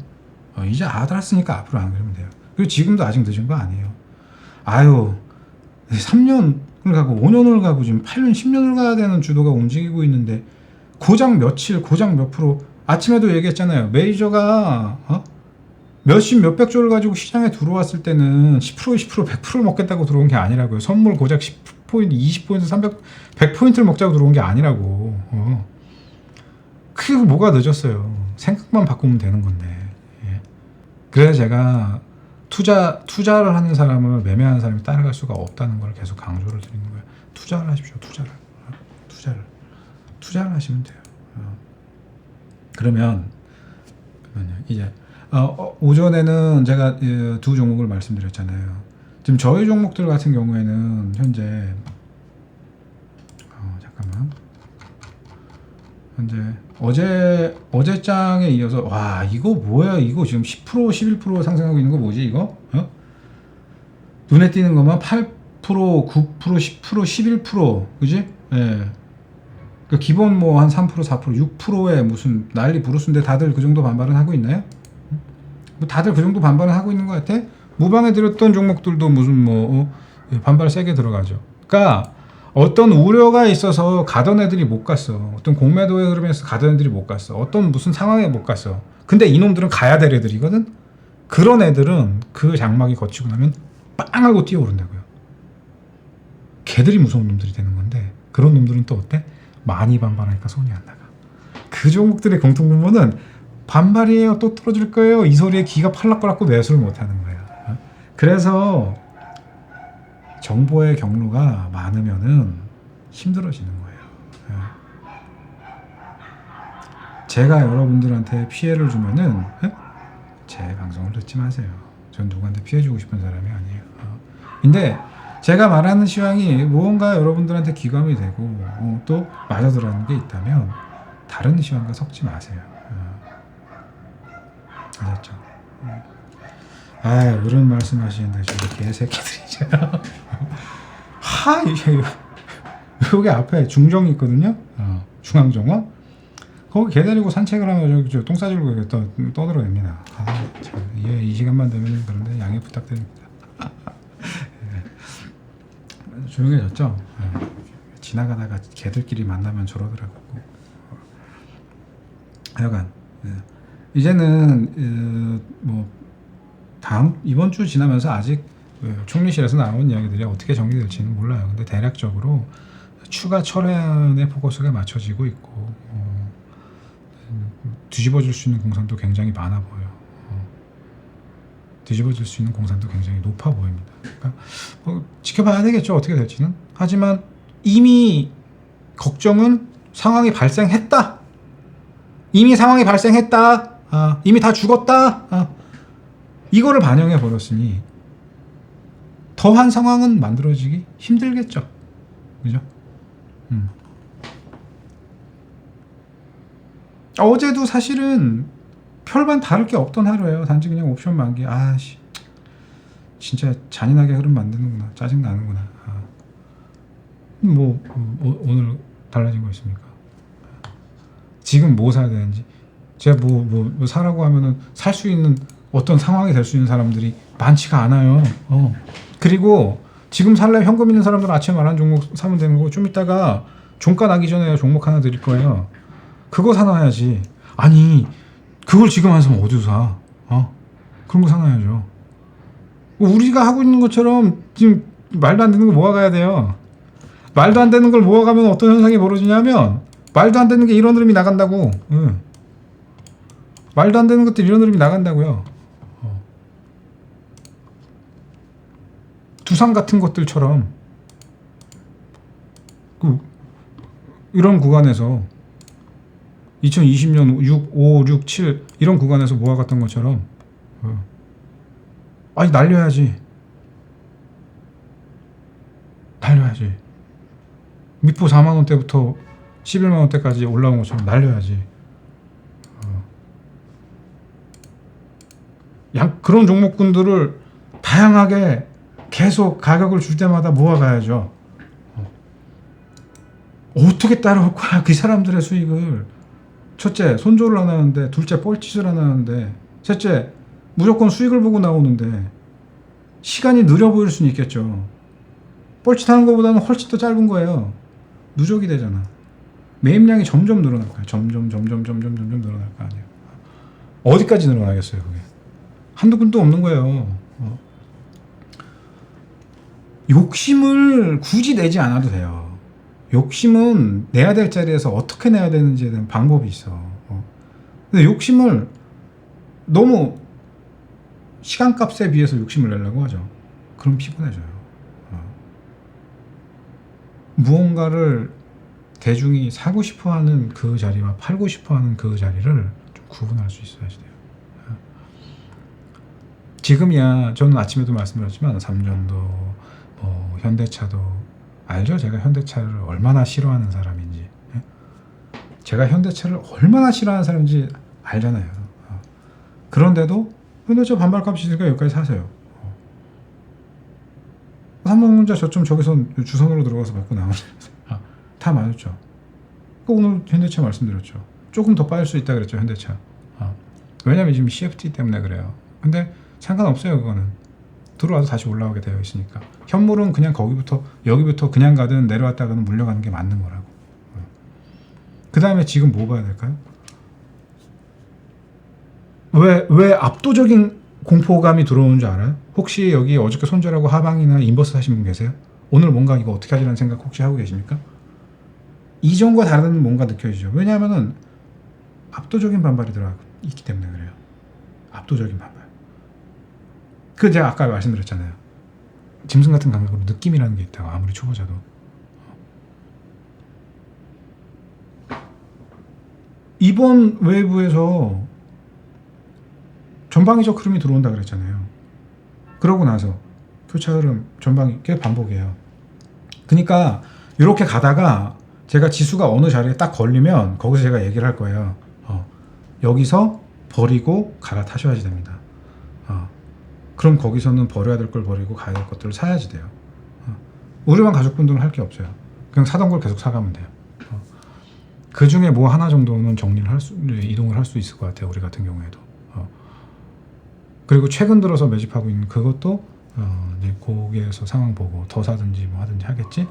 이제 알았으니까 앞으로 안 그러면 돼요. 그리고 지금도 아직 늦은 거 아니에요. 3년을 가고 5년을 가고 지금 8년, 10년을 가야 되는 주도가 움직이고 있는데 고작 며칠, 고작 몇 프로. 아침에도 얘기했잖아요. 메이저가 몇십 몇백 조를 가지고 시장에 들어왔을 때는 10%, 20%, 100%를 먹겠다고 들어온 게 아니라고요. 선물 고작 10포인트, 20포인트, 300, 100포인트를 먹자고 들어온 게 아니라고. 그게 뭐가 늦었어요. 생각만 바꾸면 되는 건데. 그래서 제가 투자를 하는 사람을 매매하는 사람이 따라갈 수가 없다는 걸 계속 강조를 드리는 거예요. 투자를 하십시오. 투자를 하시면 돼요. 그러면 이제 오전에는 제가 두 종목을 말씀드렸잖아요. 지금 저희 종목들 같은 경우에는 현재 어제 장에 이어서 이거 뭐야, 이거 지금 10% 11% 상승하고 있는 거 뭐지 이거? 눈에 띄는 것만 8% 9% 10% 11% 그지? 예. 그 기본 뭐 한 3% 4% 6%에 무슨 난리 부르스인데 다들 그 정도 반발은 하고 있나요? 다들 그 정도 반발은 하고 있는 것 같아? 무방해 드렸던 종목들도 무슨 반발 세게 들어가죠. 그러니까 어떤 우려가 있어서 가던 애들이 못 갔어. 어떤 공매도의 흐름에서 가던 애들이 못 갔어. 어떤 무슨 상황에 못 갔어. 근데 이놈들은 가야 될 애들이거든. 그런 애들은 그 장막이 거치고 나면 빵 하고 뛰어오른다고요. 걔들이 무서운 놈들이 되는 건데, 그런 놈들은 또 어때? 많이 반발하니까 손이 안 나가. 그 종목들의 공통분모는 반발이에요. 또 떨어질 거예요. 이 소리에 귀가 팔락팔락고 매수를 못하는 거예요. 그래서 정보의 경로가 많으면은 힘들어지는 거예요. 제가 여러분들한테 피해를 주면은 제 방송을 듣지 마세요. 전 누구한테 피해 주고 싶은 사람이 아니에요. 근데 제가 말하는 시황이 무언가 여러분들한테 기감이 되고 또 맞아들어가는 게 있다면 다른 시황과 섞지 마세요. 아셨죠? 그런 말씀 하시는데 저기 개새끼들이죠. 여기 앞에 중정이 있거든요. 중앙정화. 거기 개 데리고 산책을 하면 저기 똥 싸주고 떠들어냅니다. 이 시간만 되면 그런데 양해 부탁드립니다. 조용해졌죠? 지나가다가 개들끼리 만나면 저러더라고요. 하여간 이제는 이번 주 지나면서 아직 총리실에서 나온 이야기들이 어떻게 정리될지는 몰라요. 근데 대략적으로 추가 철회안에 포커스가 맞춰지고 있고 뒤집어질 수 있는 공산도 굉장히 많아 보여요. 뒤집어질 수 있는 공산도 굉장히 높아 보입니다. 그러니까 지켜봐야 되겠죠. 어떻게 될지는. 하지만 이미 걱정은 상황이 발생했다. 이미 상황이 발생했다. 이미 다 죽었다. 이거를 반영해 버렸으니 더한 상황은 만들어지기 힘들겠죠. 그죠? 어제도 사실은 별반 다를 게 없던 하루예요. 단지 그냥 옵션 만기. 아씨, 진짜 잔인하게 흐름 만드는구나. 짜증 나는구나. 오늘 달라진 거 있습니까? 지금 뭐 사야 되는지. 제가 뭐 사라고 하면은 살 수 있는 어떤 상황이 될 수 있는 사람들이 많지가 않아요. 그리고 지금 살래 현금 있는 사람들 아침에 말한 종목 사면 되는 거고, 좀 이따가 종가 나기 전에 종목 하나 드릴 거예요. 그거 사놔야지. 아니, 그걸 지금 안 사면 어디서 사? 그런 거 사놔야죠. 우리가 하고 있는 것처럼 지금 말도 안 되는 거 모아가야 돼요. 말도 안 되는 걸 모아가면 어떤 현상이 벌어지냐면, 말도 안 되는 게 이런 흐름이 나간다고. 말도 안 되는 것들 이런 흐름이 나간다고요. 두산 같은 것들처럼 이런 구간에서 2020년 6, 5, 6, 7 이런 구간에서 모아갔던 것처럼 아니 날려야지. 미포 4만원대부터 11만원대까지 올라온 것처럼 날려야지. 그런 종목군들을 다양하게 계속 가격을 줄 때마다 모아가야죠. 어떻게 따라올 거야, 그 사람들의 수익을. 첫째, 손절을 안 하는데, 둘째, 뻘짓을 안 하는데, 셋째, 무조건 수익을 보고 나오는데, 시간이 느려 보일 수는 있겠죠. 뻘짓하는 것보다는 훨씬 더 짧은 거예요. 누적이 되잖아. 매입량이 점점 늘어날 거야. 점점 늘어날 거 아니에요. 어디까지 늘어나겠어요, 그게. 한두 군도 없는 거예요. 욕심을 굳이 내지 않아도 돼요. 욕심은 내야 될 자리에서 어떻게 내야 되는지에 대한 방법이 있어. 근데 욕심을 너무 시간값에 비해서 욕심을 내려고 하죠. 그럼 피곤해져요. 무언가를 대중이 사고 싶어하는 그 자리와 팔고 싶어하는 그 자리를 좀 구분할 수 있어야지 돼요. 지금이야, 저는 아침에도 말씀드렸지만 삼전도 현대차도 알죠? 제가 현대차를 얼마나 싫어하는 사람인지. 제가 현대차를 얼마나 싫어하는 사람인지 알잖아요. 그런데도 현대차 반발값이 있으니까 여기까지 사세요. 삼성전자 저점 저기서 주선으로 들어가서 받고 나오는 다 맞았죠. 오늘 현대차 말씀드렸죠. 조금 더 빠질 수 있다 그랬죠, 현대차. 왜냐면 지금 CFT 때문에 그래요. 근데 상관없어요, 그거는. 들어와서 다시 올라오게 되어 있으니까. 현물은 그냥 여기부터 그냥 가든 내려왔다가는 물려가는 게 맞는 거라고. 그 다음에 지금 뭐 봐야 될까요? 왜 압도적인 공포감이 들어오는 줄 알아요? 혹시 여기 어저께 손절하고 하방이나 인버스 하신 분 계세요? 오늘 뭔가 이거 어떻게 하지라는 생각 혹시 하고 계십니까? 이전과 다른 뭔가 느껴지죠. 왜냐하면은 압도적인 반발이 들어있기 때문에 그래요. 압도적인 반발. 제가 아까 말씀드렸잖아요. 짐승 같은 감각으로 느낌이라는 게 있다고, 아무리 초보자도. 이번 웨이브에서 전방위적 흐름이 들어온다 그랬잖아요. 그러고 나서 교차 흐름 전방위 꽤 반복이에요. 그러니까 이렇게 가다가 제가 지수가 어느 자리에 딱 걸리면 거기서 제가 얘기를 할 거예요. 여기서 버리고 갈아타셔야지 됩니다. 그럼 거기서는 버려야 될 걸 버리고 가야 될 것들을 사야지 돼요. 우리만 가족분들은 할 게 없어요. 그냥 사던 걸 계속 사가면 돼요. 그 중에 뭐 하나 정도는 이동을 할 수 있을 것 같아요. 우리 같은 경우에도. 그리고 최근 들어서 매집하고 있는 그것도 이제 거기에서 상황 보고 더 사든지 뭐 하든지 하겠지.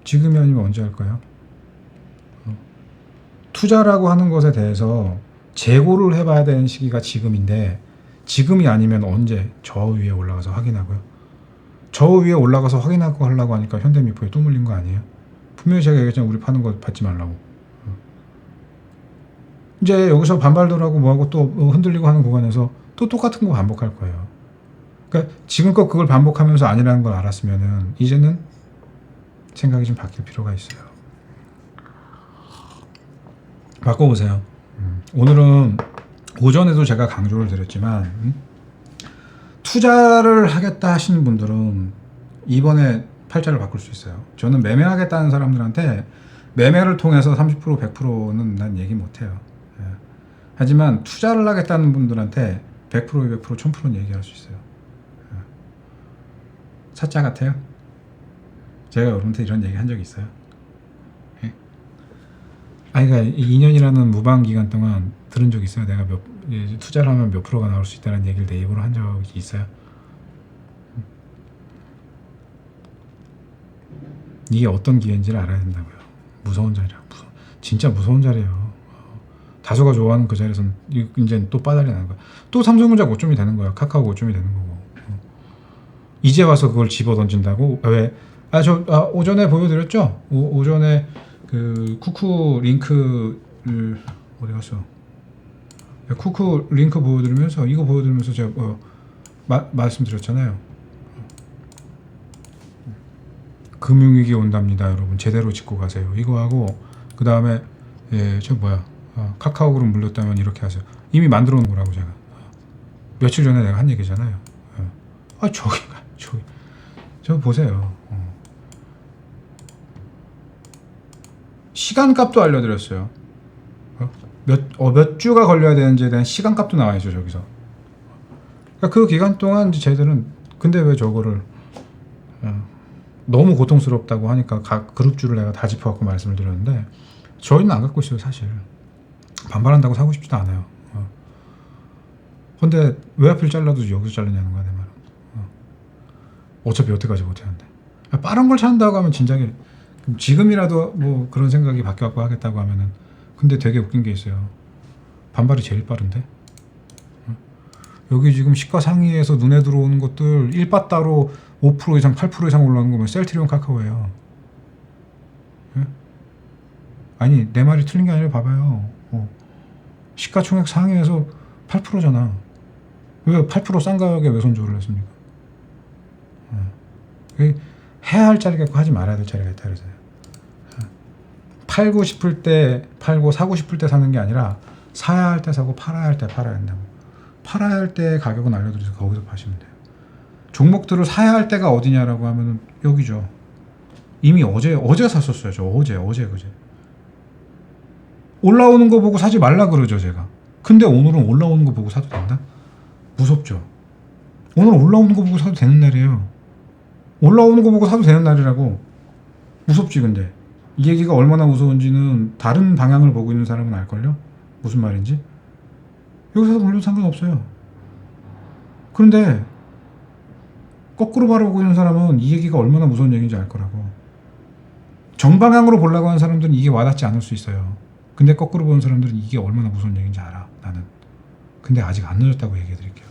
지금이 아니면 언제 할까요? 투자라고 하는 것에 대해서 재고를 해봐야 되는 시기가 지금인데, 지금이 아니면 언제? 저 위에 올라가서 확인하고요. 저 위에 올라가서 확인하고 하려고 하니까 현대미포에 또 물린 거 아니에요? 분명히 제가 얘기했잖아요. 우리 파는 거 받지 말라고. 이제 여기서 반발들하고 뭐하고 또 흔들리고 하는 구간에서 또 똑같은 거 반복할 거예요. 그러니까 지금껏 그걸 반복하면서 아니라는 걸 알았으면은 이제는 생각이 좀 바뀔 필요가 있어요. 바꿔보세요. 오늘은 오전에도 제가 강조를 드렸지만 투자를 하겠다 하시는 분들은 이번에 팔자를 바꿀 수 있어요. 저는 매매하겠다는 사람들한테 매매를 통해서 30% 100%는 난 얘기 못해요. 하지만 투자를 하겠다는 분들한테 100%, 200%, 1000%는 얘기할 수 있어요. 사짜 같아요? 제가 여러분한테 이런 얘기 한 적이 있어요. 예? 아니, 그러니까 2년이라는 무방 기간 동안 들은 적이 있어요. 내가 투자를 하면 몇 프로가 나올 수 있다는 얘기를 내 입으로 한 적이 있어요. 이게 어떤 기회인지를 알아야 된다고요. 무서운 자리야. 진짜 무서운 자리예요. 다수가 좋아하는 그 자리에서는 이제 또 빠달이 나는 거야. 또 삼성전자 고점이 되는 거야. 카카오 고점이 되는 거고. 이제 와서 그걸 집어 던진다고? 왜? 오전에 보여드렸죠? 오전에 그 쿠쿠 링크를 어디 갔어? 쿠쿠 링크 보여드리면서 이거 보여드리면서 제가 말씀드렸잖아요. 금융위기 온답니다, 여러분. 제대로 짚고 가세요. 이거 하고 그 다음에 카카오그룹 물렸다면 이렇게 하세요. 이미 만들어 놓은 거라고 제가. 며칠 전에 내가 한 얘기잖아요. 저기 보세요. 시간값도 알려드렸어요. 몇 주가 걸려야 되는지에 대한 시간값도 나와 있죠, 저기서. 그러니까 그 기간 동안 이제 쟤들은 근데 왜 저거를 너무 고통스럽다고 하니까 각 그룹주를 내가 다 짚어갖고 말씀을 드렸는데 저희는 안 갖고 있어요, 사실. 반발한다고 사고 싶지도 않아요. 근데 왜 하필 잘라도 여기서 자르냐는 거야, 내 말은. 어차피 여태까지 못했는데. 빠른 걸 찾는다고 하면 진작에 지금이라도 뭐 그런 생각이 바뀌어갖고 하겠다고 하면은. 근데 되게 웃긴 게 있어요. 반발이 제일 빠른데. 여기 지금 시가 상위에서 눈에 들어오는 것들 1바따로 5% 이상 8% 이상 올라가는 거면 셀트리온 카카오예요. 예? 아니 내 말이 틀린 게 아니라 봐봐요. 시가총액 상위에서 8%잖아. 왜 8%싼 가격에 왜 손절을 했습니까? 해야 할 자리가 있고 하지 말아야 될 자리가 있다 그래서요. 팔고 싶을 때 팔고 사고 싶을 때 사는 게 아니라 사야 할 때 사고 팔아야 할 때 팔아야 한다고. 팔아야 할 때 가격은 알려드려서 거기서 파시면 돼요. 종목들을 사야 할 때가 어디냐라고 하면은 여기죠. 이미 어제 샀었어요. 저 어제 그제. 올라오는 거 보고 사지 말라 그러죠, 제가. 근데 오늘은 올라오는 거 보고 사도 된다? 무섭죠. 오늘 올라오는 거 보고 사도 되는 날이에요. 올라오는 거 보고 사도 되는 날이라고. 무섭지. 근데 이 얘기가 얼마나 무서운지는 다른 방향을 보고 있는 사람은 알걸요? 무슨 말인지. 여기서 올려도 상관없어요. 그런데 거꾸로 바라보고 있는 사람은 이 얘기가 얼마나 무서운 얘기인지 알 거라고. 정방향으로 보려고 하는 사람들은 이게 와닿지 않을 수 있어요. 근데 거꾸로 보는 사람들은 이게 얼마나 무서운 얘기인지 알아, 나는. 근데 아직 안 늦었다고 얘기해 드릴게요.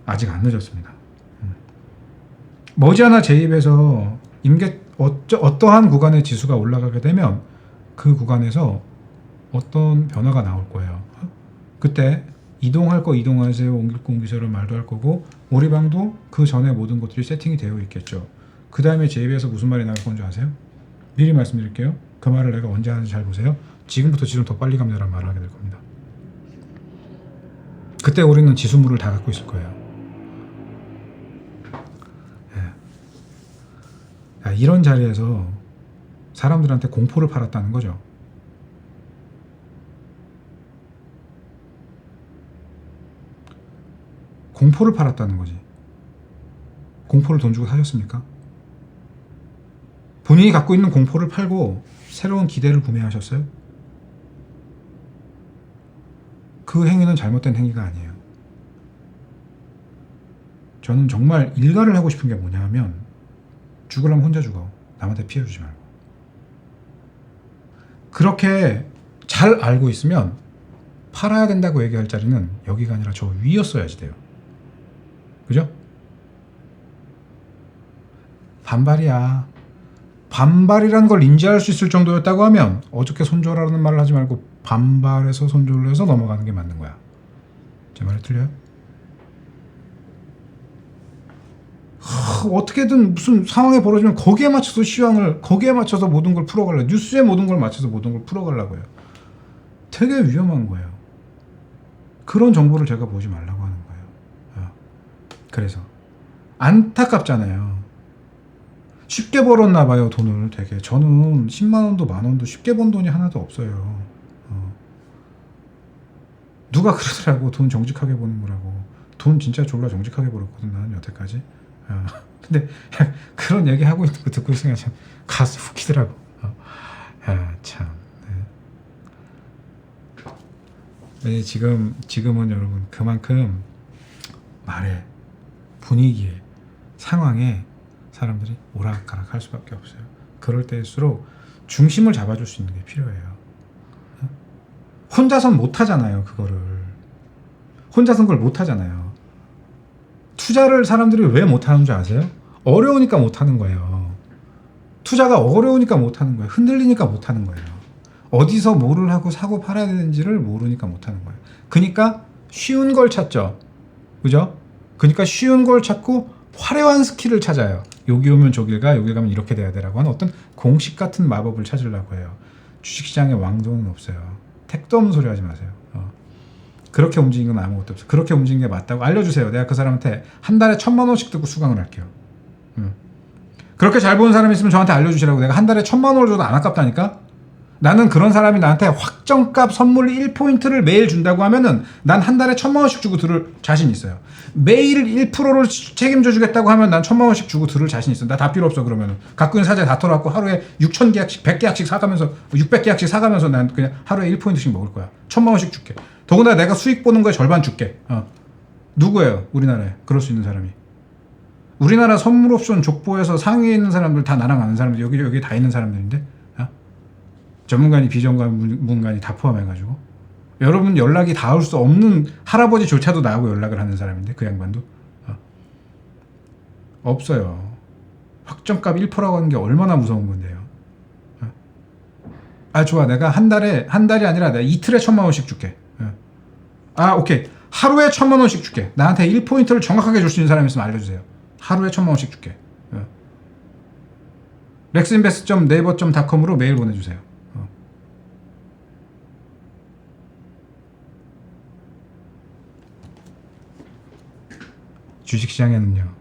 아직 안 늦었습니다. 머지않아 제 입에서 어떠한 구간의 지수가 올라가게 되면 그 구간에서 어떤 변화가 나올 거예요. 그때 이동할 거 이동하세요, 옮길 거 옮기세요라는 말도 할 거고, 오리방도 그 전에 모든 것들이 세팅이 되어 있겠죠. 그 다음에 제 입에서 무슨 말이 나올 건지 아세요? 미리 말씀드릴게요. 그 말을 내가 언제 하는지 잘 보세요. 지금부터 지금 더 빨리 갑니다라는 말을 하게 될 겁니다. 그때 우리는 지수물을 다 갖고 있을 거예요. 예. 이런 자리에서 사람들한테 공포를 팔았다는 거죠. 공포를 팔았다는 거지. 공포를 돈 주고 사셨습니까? 본인이 갖고 있는 공포를 팔고 새로운 기대를 구매하셨어요? 그 행위는 잘못된 행위가 아니에요. 저는 정말 일가를 하고 싶은 게 뭐냐 하면, 죽으려면 혼자 죽어. 남한테 피해 주지 말고. 그렇게 잘 알고 있으면 팔아야 된다고 얘기할 자리는 여기가 아니라 저 위였어야지 돼요. 그죠? 반발이야. 반발이란 걸 인지할 수 있을 정도였다고 하면 어저께 손절하라는 말을 하지 말고 반발해서 손절을 해서 넘어가는 게 맞는 거야. 제 말이 틀려요? 어떻게든 무슨 상황이 벌어지면 거기에 맞춰서 시황을, 거기에 맞춰서 모든 걸 풀어가려고, 뉴스에 모든 걸 맞춰서 모든 걸 풀어가려고 해요. 되게 위험한 거예요. 그런 정보를 제가 보지 말라고 하는 거예요. 그래서 안타깝잖아요. 쉽게 벌었나 봐요, 돈을. 되게. 저는 10만 원도 만 원도 쉽게 번 돈이 하나도 없어요. 누가 그러더라고. 돈 정직하게 버는 거라고. 돈 진짜 졸라 정직하게 벌었거든 나는 여태까지. 근데 그런 얘기 하고 있는 거 듣고 있으니까 참 가슴 훅히더라고. 참. 네, 지금은 여러분 그만큼 말에 분위기에 상황에 사람들이 오락가락 할 수밖에 없어요. 그럴 때일수록 중심을 잡아줄 수 있는 게 필요해요. 혼자선 못 하잖아요. 그거를 혼자선 그걸 못 하잖아요. 투자를 사람들이 왜 못 하는 줄 아세요? 어려우니까 못 하는 거예요. 투자가 어려우니까 못 하는 거예요. 흔들리니까 못 하는 거예요. 어디서 뭐를 하고 사고 팔아야 되는지를 모르니까 못 하는 거예요. 그러니까 쉬운 걸 찾죠. 그죠? 그러니까 쉬운 걸 찾고 화려한 스킬을 찾아요. 여기 오면 저길 가, 여기 가면 이렇게 돼야 되라고 하는 어떤 공식 같은 마법을 찾으려고 해요. 주식시장에 왕도는 없어요. 택도 없는 소리 하지 마세요. 그렇게 움직이는 건 아무것도 없어요. 그렇게 움직이는 게 맞다고 알려주세요. 내가 그 사람한테 한 달에 1,000만 원씩 듣고 수강을 할게요. 그렇게 잘 보는 사람이 있으면 저한테 알려주시라고. 내가 한 달에 1,000만 원을 줘도 안 아깝다니까? 나는 그런 사람이 나한테 확정값 선물 1포인트를 매일 준다고 하면은 난 한 달에 1,000만 원씩 주고 들을 자신 있어요. 매일 1%를 책임져 주겠다고 하면 난 1,000만 원씩 주고 들을 자신 있어. 나 다 필요 없어. 그러면은 갖고 있는 사자에 다 털어갖고 하루에 6,000계약씩 100계약씩 사가면서 600계약씩 사가면서 난 그냥 하루에 1포인트씩 먹을 거야. 1,000만 원씩 줄게. 더군다나 내가 수익 보는 거에 절반 줄게. 누구예요? 우리나라에 그럴 수 있는 사람이. 우리나라 선물 옵션 족보에서 상위에 있는 사람들 다 나랑 아는 사람들 여기 다 있는 사람들인데 전문가니 비전문가니 다 포함해가지고 여러분 연락이 닿을 수 없는 할아버지조차도 나하고 연락을 하는 사람인데 그 양반도 없어요. 확정값 1%라고 하는 게 얼마나 무서운 건데요. 좋아. 내가 한 달이 아니라 내가 이틀에 1,000만 원씩 줄게. 오케이. 하루에 1,000만 원씩 줄게. 나한테 1포인트를 정확하게 줄 수 있는 사람이 있으면 알려주세요. 하루에 1,000만 원씩 줄게. rexinvest.naver.com으로 메일 보내주세요. 주식시장에는요,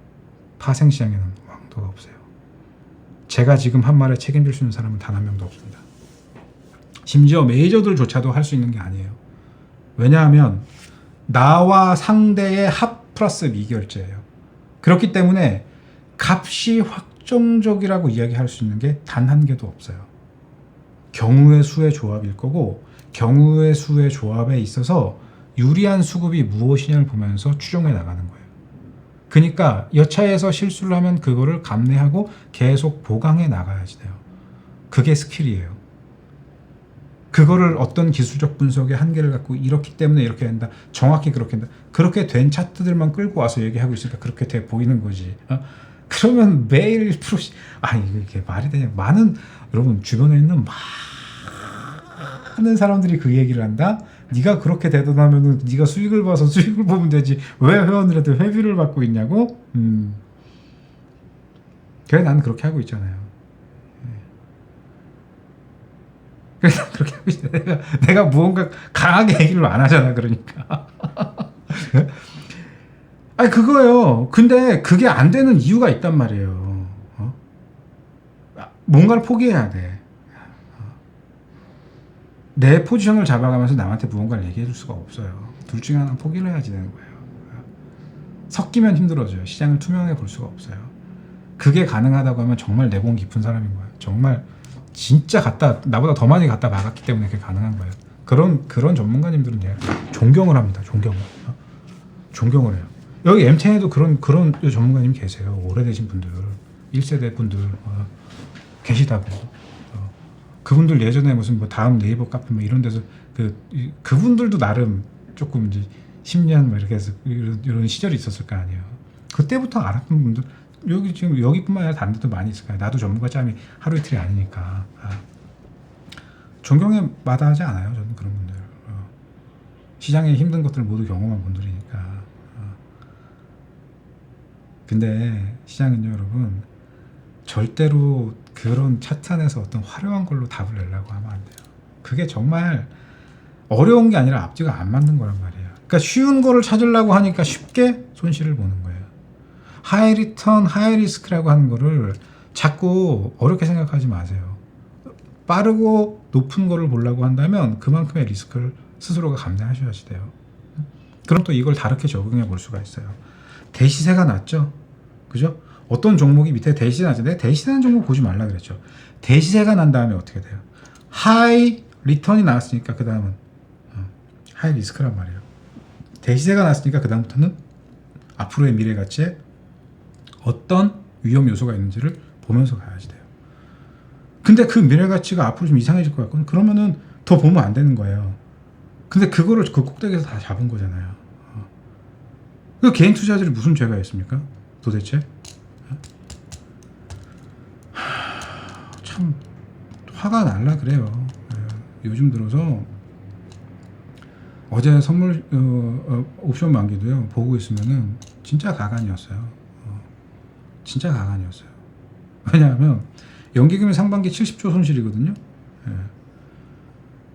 파생시장에는 왕도가 없어요. 제가 지금 한 말에 책임질 수 있는 사람은 단 한 명도 없습니다. 심지어 메이저들조차도 할 수 있는 게 아니에요. 왜냐하면 나와 상대의 합 플러스 미결제예요. 그렇기 때문에 값이 확정적이라고 이야기할 수 있는 게 단 한 개도 없어요. 경우의 수의 조합일 거고 경우의 수의 조합에 있어서 유리한 수급이 무엇이냐를 보면서 추정해 나가는 거예요. 그러니까 여차에서 실수를 하면 그거를 감내하고 계속 보강해 나가야지 돼요. 그게 스킬이에요. 그거를 어떤 기술적 분석의 한계를 갖고 이렇기 때문에 이렇게 된다. 정확히 그렇게 된다. 그렇게 된 차트들만 끌고 와서 얘기하고 있으니까 그렇게 돼 보이는 거지. 그러면 매일 1%씩 이게 말이 되냐. 여러분 주변에 있는 많은 사람들이 그 얘기를 한다. 네가 그렇게 대단하면은 네가 수익을 봐서 수익을 보면 되지. 왜 회원들한테 회비를 받고 있냐고? 그래 나는 그렇게 하고 있잖아요. 그래서 그렇게 하고 있어. 내가 무언가 강하게 얘기를 안 하잖아. 그러니까. 그거예요. 근데 그게 안 되는 이유가 있단 말이에요. 뭔가를 포기해야 돼. 내 포지션을 잡아가면서 남한테 무언가를 얘기해 줄 수가 없어요. 둘 중에 하나는 포기를 해야지 되는 거예요. 섞이면 힘들어져요. 시장을 투명하게 볼 수가 없어요. 그게 가능하다고 하면 정말 내공 깊은 사람인 거예요. 정말 진짜 나보다 더 많이 갖다 막았기 때문에 그게 가능한 거예요. 그런 전문가님들은 제가 존경을 합니다. 존경을 해요. 여기 엠체에도 그런 전문가님 계세요. 오래되신 분들, 1세대 분들 계시다고. 그분들 예전에 무슨 다음 네이버 카페 이런 데서 그분들도 나름 조금 이제 10년 이렇게 해서 이런 시절이 있었을 거 아니에요. 그때부터 알았던 분들 여기뿐만 아니라 다른 데도 많이 있을 거예요. 나도 전문가 짬이 하루 이틀이 아니니까. 존경에 마다하지 않아요. 저는 그런 분들. 시장의 힘든 것들을 모두 경험한 분들이니까. 근데 시장은요, 여러분, 절대로 그런 차트 안에서 어떤 화려한 걸로 답을 내려고 하면 안 돼요. 그게 정말 어려운 게 아니라 앞뒤가 안 맞는 거란 말이에요. 그러니까 쉬운 거를 찾으려고 하니까 쉽게 손실을 보는 거예요. 하이 리턴, 하이 리스크라고 하는 거를 자꾸 어렵게 생각하지 마세요. 빠르고 높은 거를 보려고 한다면 그만큼의 리스크를 스스로가 감내하셔야지 돼요. 그럼 또 이걸 다르게 적용해 볼 수가 있어요. 대시세가 낮죠? 그죠? 어떤 종목이 밑에 대시세 낮은데 대시세는 종목 보지 말라 그랬죠. 대시세가 난 다음에 어떻게 돼요? 하이 리턴이 나왔으니까 그 다음은 하이 리스크란 말이에요. 대시세가 나왔으니까 그 다음부터는 앞으로의 미래 가치에 어떤 위험 요소가 있는지를 보면서 가야지 돼요. 근데 그 미래 가치가 앞으로 좀 이상해질 것 같거든. 그러면은 더 보면 안 되는 거예요. 근데 그거를 그 꼭대기에서 다 잡은 거잖아요. 그 개인 투자자들이 무슨 죄가 있습니까? 도대체? 참 화가 날라 그래요. 요즘 들어서 어제 선물 옵션 만기도요 보고 있으면은 진짜 가관이었어요. 진짜 가관이었어요. 왜냐하면 연기금이 상반기 70조 손실이거든요.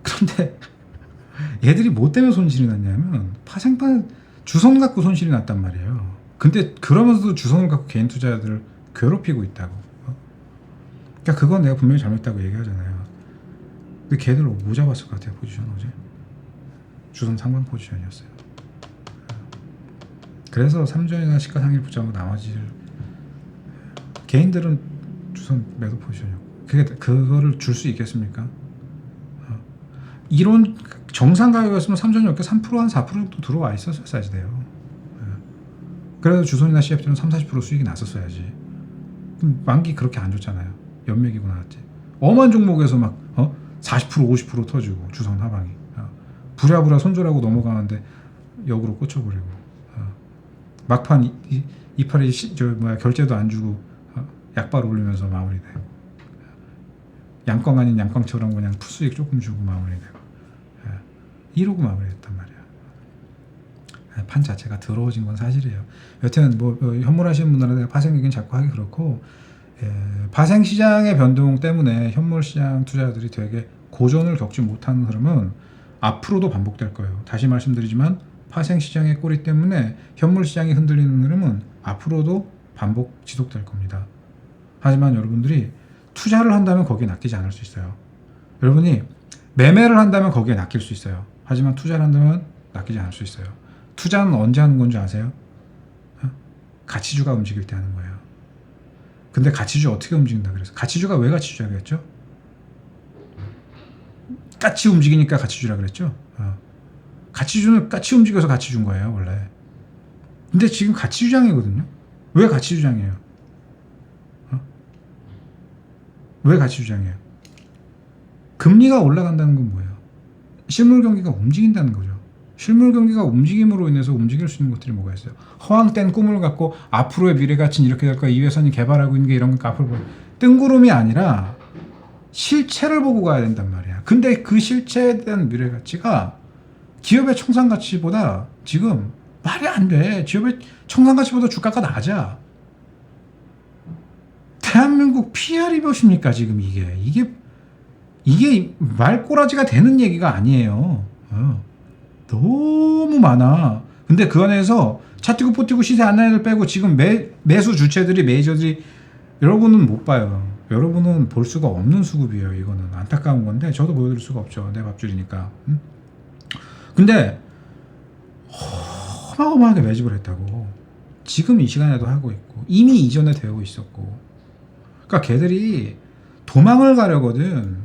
그런데 얘들이 뭐 때문에 손실이 났냐면 파생판 주선 갖고 손실이 났단 말이에요. 근데 그러면서도 주선을 갖고 개인 투자자들을 괴롭히고 있다고. 그러니까 그건 내가 분명히 잘못했다고 얘기하잖아요. 근데 걔들 뭐 잡았을 것 같아요, 포지션 어제? 주선 상반 포지션이었어요. 그래서 3전이나 시가상일 붙잡고 나머지 개인들은 주선 매도 포지션이었고 그거를 줄 수 있겠습니까? 이런 정상 가격이었으면 3전이 넘게 3% 한 4% 정도 들어와 있었어야지 돼요. 그래서 주선이나 CFD는 30-40% 수익이 났었어야지. 그럼 만기 그렇게 안 줬잖아요. 연매기고 나왔지. 엄한 종목에서 막 40% 50% 터지고 주선 하방이 부랴부랴 손절하고 넘어가는데 역으로 꽂혀버리고 막판 이파리 결제도 안 주고 약발 올리면서 마무리돼요. 양광 아닌 양광처럼 그냥 풋수익 조금 주고 마무리되고 이러고 마무리됐단 말이야. 판 자체가 더러워진 건 사실이에요. 여튼 뭐 현물하시는 분들한테 파생 얘기는 자꾸 하기 그렇고 파생 시장의 변동 때문에 현물 시장 투자자들이 되게 고전을 겪지 못하는 흐름은 앞으로도 반복될 거예요. 다시 말씀드리지만 파생 시장의 꼬리 때문에 현물 시장이 흔들리는 흐름은 앞으로도 반복 지속될 겁니다. 하지만 여러분들이 투자를 한다면 거기에 낚이지 않을 수 있어요. 여러분이 매매를 한다면 거기에 낚일 수 있어요. 하지만 투자를 한다면 낚이지 않을 수 있어요. 투자는 언제 하는 건지 아세요? 가치주가 움직일 때 하는 거예요. 근데 가치주 어떻게 움직인다 그래서 가치주가 왜 가치주라 그랬죠? 같이 움직이니까 가치주라 그랬죠? 가치주는 같이 움직여서 가치주인 거예요 원래. 근데 지금 가치주장이거든요. 왜 가치주장이에요? 왜 가치주장이에요? 금리가 올라간다는 건 뭐예요? 실물 경기가 움직인다는 거죠. 실물 경기가 움직임으로 인해서 움직일 수 있는 것들이 뭐가 있어요? 허황된 꿈을 갖고 앞으로의 미래 가치는 이렇게 될 거야. 이 회사는 개발하고 있는 게 이런 거 앞으로 뜬구름이 아니라 실체를 보고 가야 된단 말이야. 근데 그 실체에 대한 미래 가치가 기업의 청산 가치보다 지금 말이 안 돼. 기업의 청산 가치보다 주가가 낮아. 대한민국 PR이 몇입니까 지금 이게 말꼬라지가 되는 얘기가 아니에요. 너무 많아. 근데 그 안에서 차티고 포티고 시세 안 나는 애들 빼고 지금 매수 주체들이 메이저들이 여러분은 못 봐요. 여러분은 볼 수가 없는 수급이에요. 이거는 안타까운 건데 저도 보여드릴 수가 없죠. 내 밥줄이니까. 근데 어마어마하게 매집을 했다고. 지금 이 시간에도 하고 있고 이미 이전에 되고 있었고. 그러니까 걔들이 도망을 가려거든.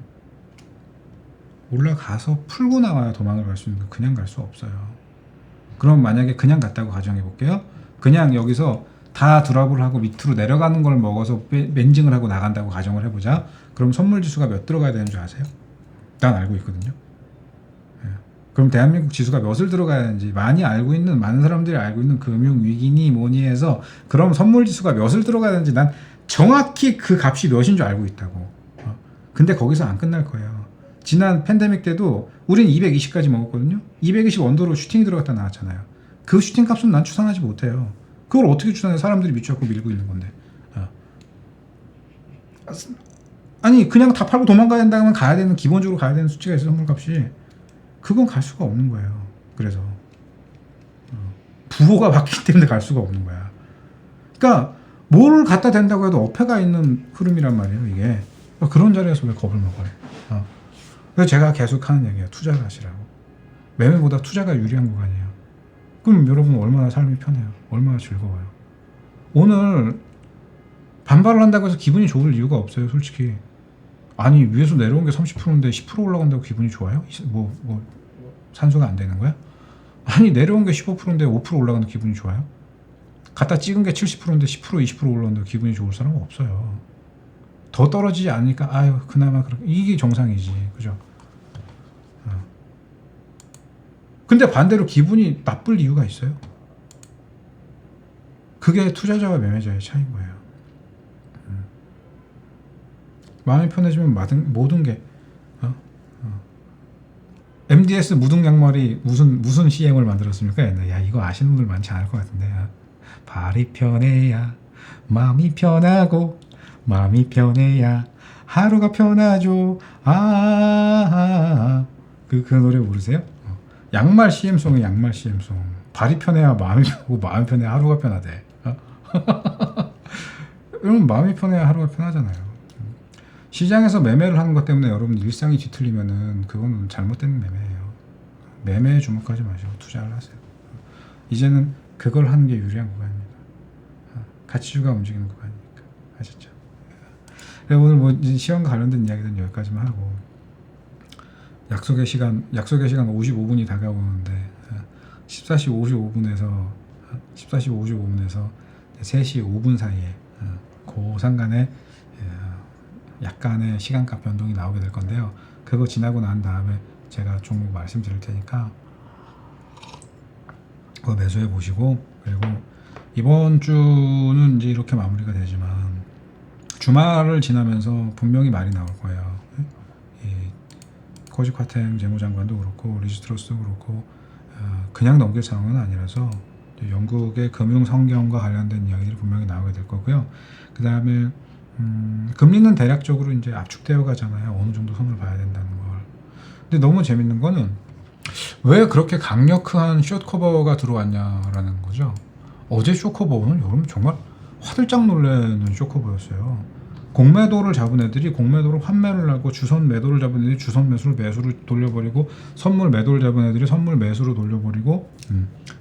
올라가서 풀고 나와야 도망을 갈 수 있는 거 그냥 갈 수 없어요. 그럼 만약에 그냥 갔다고 가정해 볼게요. 그냥 여기서 다 드랍을 하고 밑으로 내려가는 걸 먹어서 멘징을 하고 나간다고 가정을 해보자. 그럼 선물 지수가 몇 들어가야 되는 줄 아세요? 난 알고 있거든요. 그럼 대한민국 지수가 몇을 들어가야 되는지 많이 알고 있는 많은 사람들이 알고 있는 금융 위기니 뭐니 해서 그럼 선물 지수가 몇을 들어가야 되는지 난 정확히 그 값이 몇인 줄 알고 있다고. 근데 거기서 안 끝날 거예요. 지난 팬데믹 때도 우린 220까지 먹었거든요. 220 언더로 슈팅이 들어갔다 나왔잖아요. 그 슈팅 값은 난 추산하지 못해요. 그걸 어떻게 추산해? 사람들이 밑줄잡고 밀고 있는 건데. 아니 그냥 다 팔고 도망가야 된다면 가야 되는 기본적으로 가야 되는 수치가 있어 선물값이. 그건 갈 수가 없는 거예요. 그래서 부호가 바뀌기 때문에 갈 수가 없는 거야. 그러니까 뭘 갖다 댄다고 해도 어폐가 있는 흐름이란 말이에요. 이게 그런 자리에서 왜 겁을 먹어요? 그래서 제가 계속 하는 얘기예요. 투자를 하시라고. 매매보다 투자가 유리한 구간이에요. 그럼 여러분 얼마나 삶이 편해요? 얼마나 즐거워요? 오늘 반발을 한다고 해서 기분이 좋을 이유가 없어요, 솔직히. 아니 위에서 내려온 게 30%인데 10% 올라간다고 기분이 좋아요? 뭐 산소가 안 되는 거야? 아니 내려온 게 15%인데 5% 올라간다고 기분이 좋아요? 갖다 찍은 게 70%인데 10% 20% 올라간다고 기분이 좋을 사람은 없어요. 더 떨어지지 않으니까 아유 그나마 그렇게 이게 정상이지, 그죠? 근데 반대로 기분이 나쁠 이유가 있어요. 그게 투자자와 매매자의 차이인 거예요. 마음이 편해지면 모든 게 MDS 무등 양말이 무슨 CM을 만들었습니까? 야 이거 아시는 분들 많지 않을 것 같은데. 발이 편해야 마음이 편하고 마음이 편해야 하루가 편하죠. 그 노래 모르세요? 양말 CM송이 양말 CM송. 발이 편해야 마음이 편하고 마음이 편해야 하루가 편하대. 여러분 마음이 편해야 하루가 편하잖아요. 시장에서 매매를 하는 것 때문에 여러분 일상이 뒤틀리면은 그거는 잘못된 매매예요. 매매에 주목하지 마시고 투자를 하세요. 이제는 그걸 하는 게 유리한 구간입니다. 가치주가 움직이는 구간이니까. 아셨죠? 오늘 뭐 시험과 관련된 이야기는 여기까지만 하고, 약속의 시간 55분이 다가오는데 14시 55분에서 3시 5분 사이에 그 상간에 약간의 시간값 변동이 나오게 될 건데요. 그거 지나고 난 다음에 제가 종목 말씀드릴 테니까 그거 매수해 보시고, 그리고 이번 주는 이제 이렇게 마무리가 되지만 주말을 지나면서 분명히 말이 나올 거예요. 코지콰텐 재무장관도 그렇고 리즈트로스도 그렇고 그냥 넘길 상황은 아니라서 영국의 금융 성경과 관련된 이야기들이 분명히 나오게 될 거고요. 그 다음에 금리는 대략적으로 이제 압축되어 가잖아요. 어느 정도 손을 봐야 된다는 걸. 근데 너무 재밌는 거는 왜 그렇게 강력한 숏커버가 들어왔냐라는 거죠. 어제 숏커버는 여러분 정말 화들짝 놀라는 숏커버였어요. 공매도를 잡은 애들이 공매도로 환매를 하고, 주선 매도를 잡은 애들이 주선 매수를 돌려버리고, 선물 매도를 잡은 애들이 선물 매수로 돌려버리고,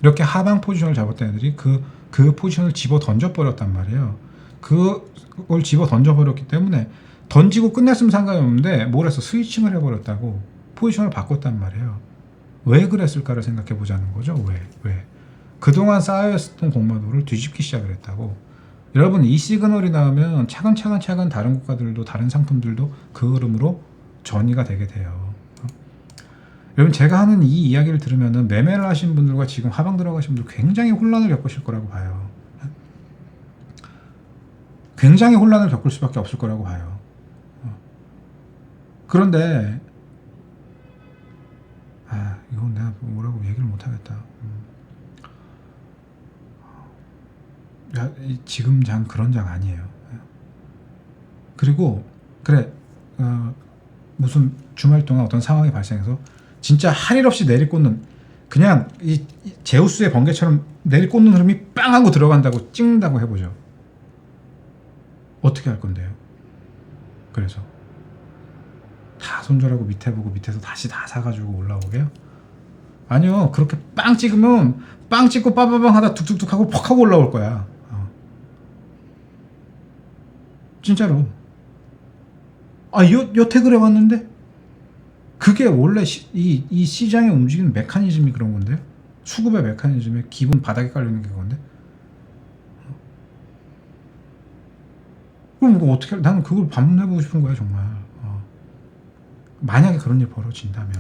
이렇게 하방 포지션을 잡았던 애들이 그 포지션을 집어 던져버렸단 말이에요. 그걸 집어 던져버렸기 때문에 던지고 끝냈으면 상관이 없는데 뭘 해서 스위칭을 해버렸다고 포지션을 바꿨단 말이에요. 왜 그랬을까를 생각해 보자는 거죠. 왜? 그동안 쌓여있었던 공매도를 뒤집기 시작을 했다고. 여러분 이 시그널이 나오면 차근차근 다른 국가들도 다른 상품들도 그 흐름으로 전이가 되게 돼요. 여러분 제가 하는 이 이야기를 들으면은 매매를 하신 분들과 지금 하방 들어가신 분들 굉장히 혼란을 겪으실 거라고 봐요. 굉장히 혼란을 겪을 수밖에 없을 거라고 봐요. 그런데 이건 내가 뭐라고 얘기를 못하겠다. 지금 장 그런 장 아니에요. 그리고 그래 무슨 주말 동안 어떤 상황이 발생해서 진짜 할 일 없이 내리꽂는, 그냥 이 제우스의 번개처럼 내리꽂는 흐름이 빵 하고 들어간다고 찍는다고 해보죠. 어떻게 할 건데요? 그래서 다 손절하고 밑에 보고 밑에서 다시 다 사가지고 올라오게요? 아니요. 그렇게 빵 찍으면 빵 찍고 빠바방 하다 툭툭툭 하고 퍽 하고 올라올 거야. 진짜로. 여태 그래 왔는데? 그게 원래 이 시장의 움직이는 메커니즘이 그런 건데요. 수급의 메커니즘에 기본 바닥에 깔려있는 게 그건데. 그럼 뭐 어떻게, 나는 그걸 반문해보고 싶은 거야 정말. 만약에 그런 일 벌어진다면.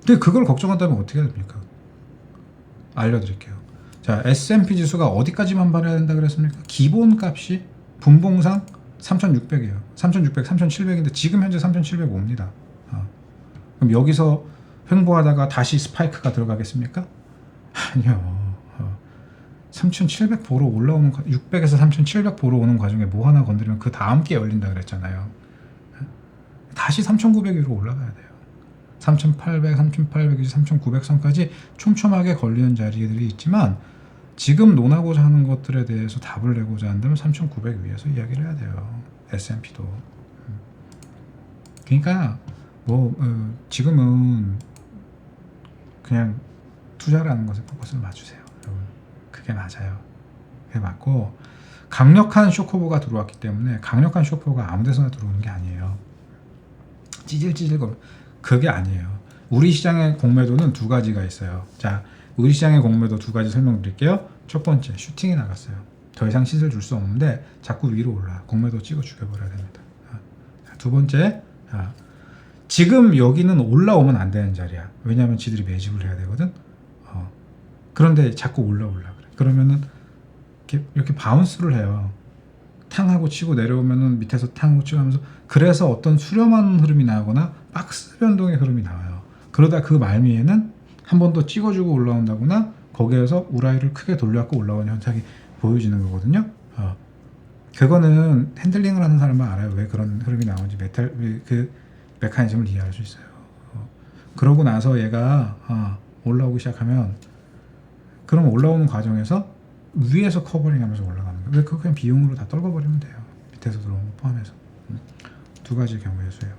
근데 그걸 걱정한다면 어떻게 해야 됩니까? 알려드릴게요. 자, S&P 지수가 어디까지만 발해야 된다 그랬습니까? 기본값이 분봉상 3600이에요. 3600, 3700인데 지금 현재 3705입니다. 그럼 여기서 횡보하다가 다시 스파이크가 들어가겠습니까? 아니요. 3700 보러 올라오는, 600에서 3700 보러 오는 과정에 뭐 하나 건드리면 그 다음 게 열린다 그랬잖아요. 다시 3900 위로 올라가야 돼요. 3800, 3800, 3900 선까지 촘촘하게 걸리는 자리들이 있지만, 지금 논하고자 하는 것들에 대해서 답을 내고자 한다면 3900 위에서 이야기를 해야 돼요. S&P도. 그러니까 뭐 지금은 그냥 투자라는 것에 포커스를 맞추세요. 여러분. 그게 맞아요. 그게 맞고 강력한 쇼크오버가 들어왔기 때문에 강력한 쇼크오버가 아무 데서나 들어오는 게 아니에요. 찌질찌질 거려. 그게 아니에요. 우리 시장의 공매도는 두 가지가 있어요. 자, 우리 시장의 공매도 두 가지 설명드릴게요. 첫 번째, 슈팅이 나갔어요. 더 이상 시세를 줄 수 없는데 자꾸 위로 올라. 공매도 찍어 죽여버려야 됩니다. 두 번째, 지금 여기는 올라오면 안 되는 자리야. 왜냐하면 지들이 매집을 해야 되거든. 그런데 자꾸 올라 그래. 그러면은 이렇게 바운스를 해요. 탕하고 치고 내려오면은 밑에서 탕하고 치고 하면서 그래서 어떤 수렴하는 흐름이 나거나 박스 변동의 흐름이 나와요. 그러다 그 말미에는 한 번 더 찍어주고 올라온다거나 거기에서 우라이를 크게 돌려갖고 올라오는 현상이 보여지는 거거든요. 그거는 핸들링을 하는 사람만 알아요. 왜 그런 흐름이 나오는지 그 메커니즘을 이해할 수 있어요. 그러고 나서 얘가 올라오기 시작하면 그럼 올라오는 과정에서 위에서 커버링하면서 올라가는 거예요. 왜 그거 그냥 비용으로 다 떨궈버리면 돼요. 밑에서 들어온 거 포함해서. 두 가지 경우의 수예요.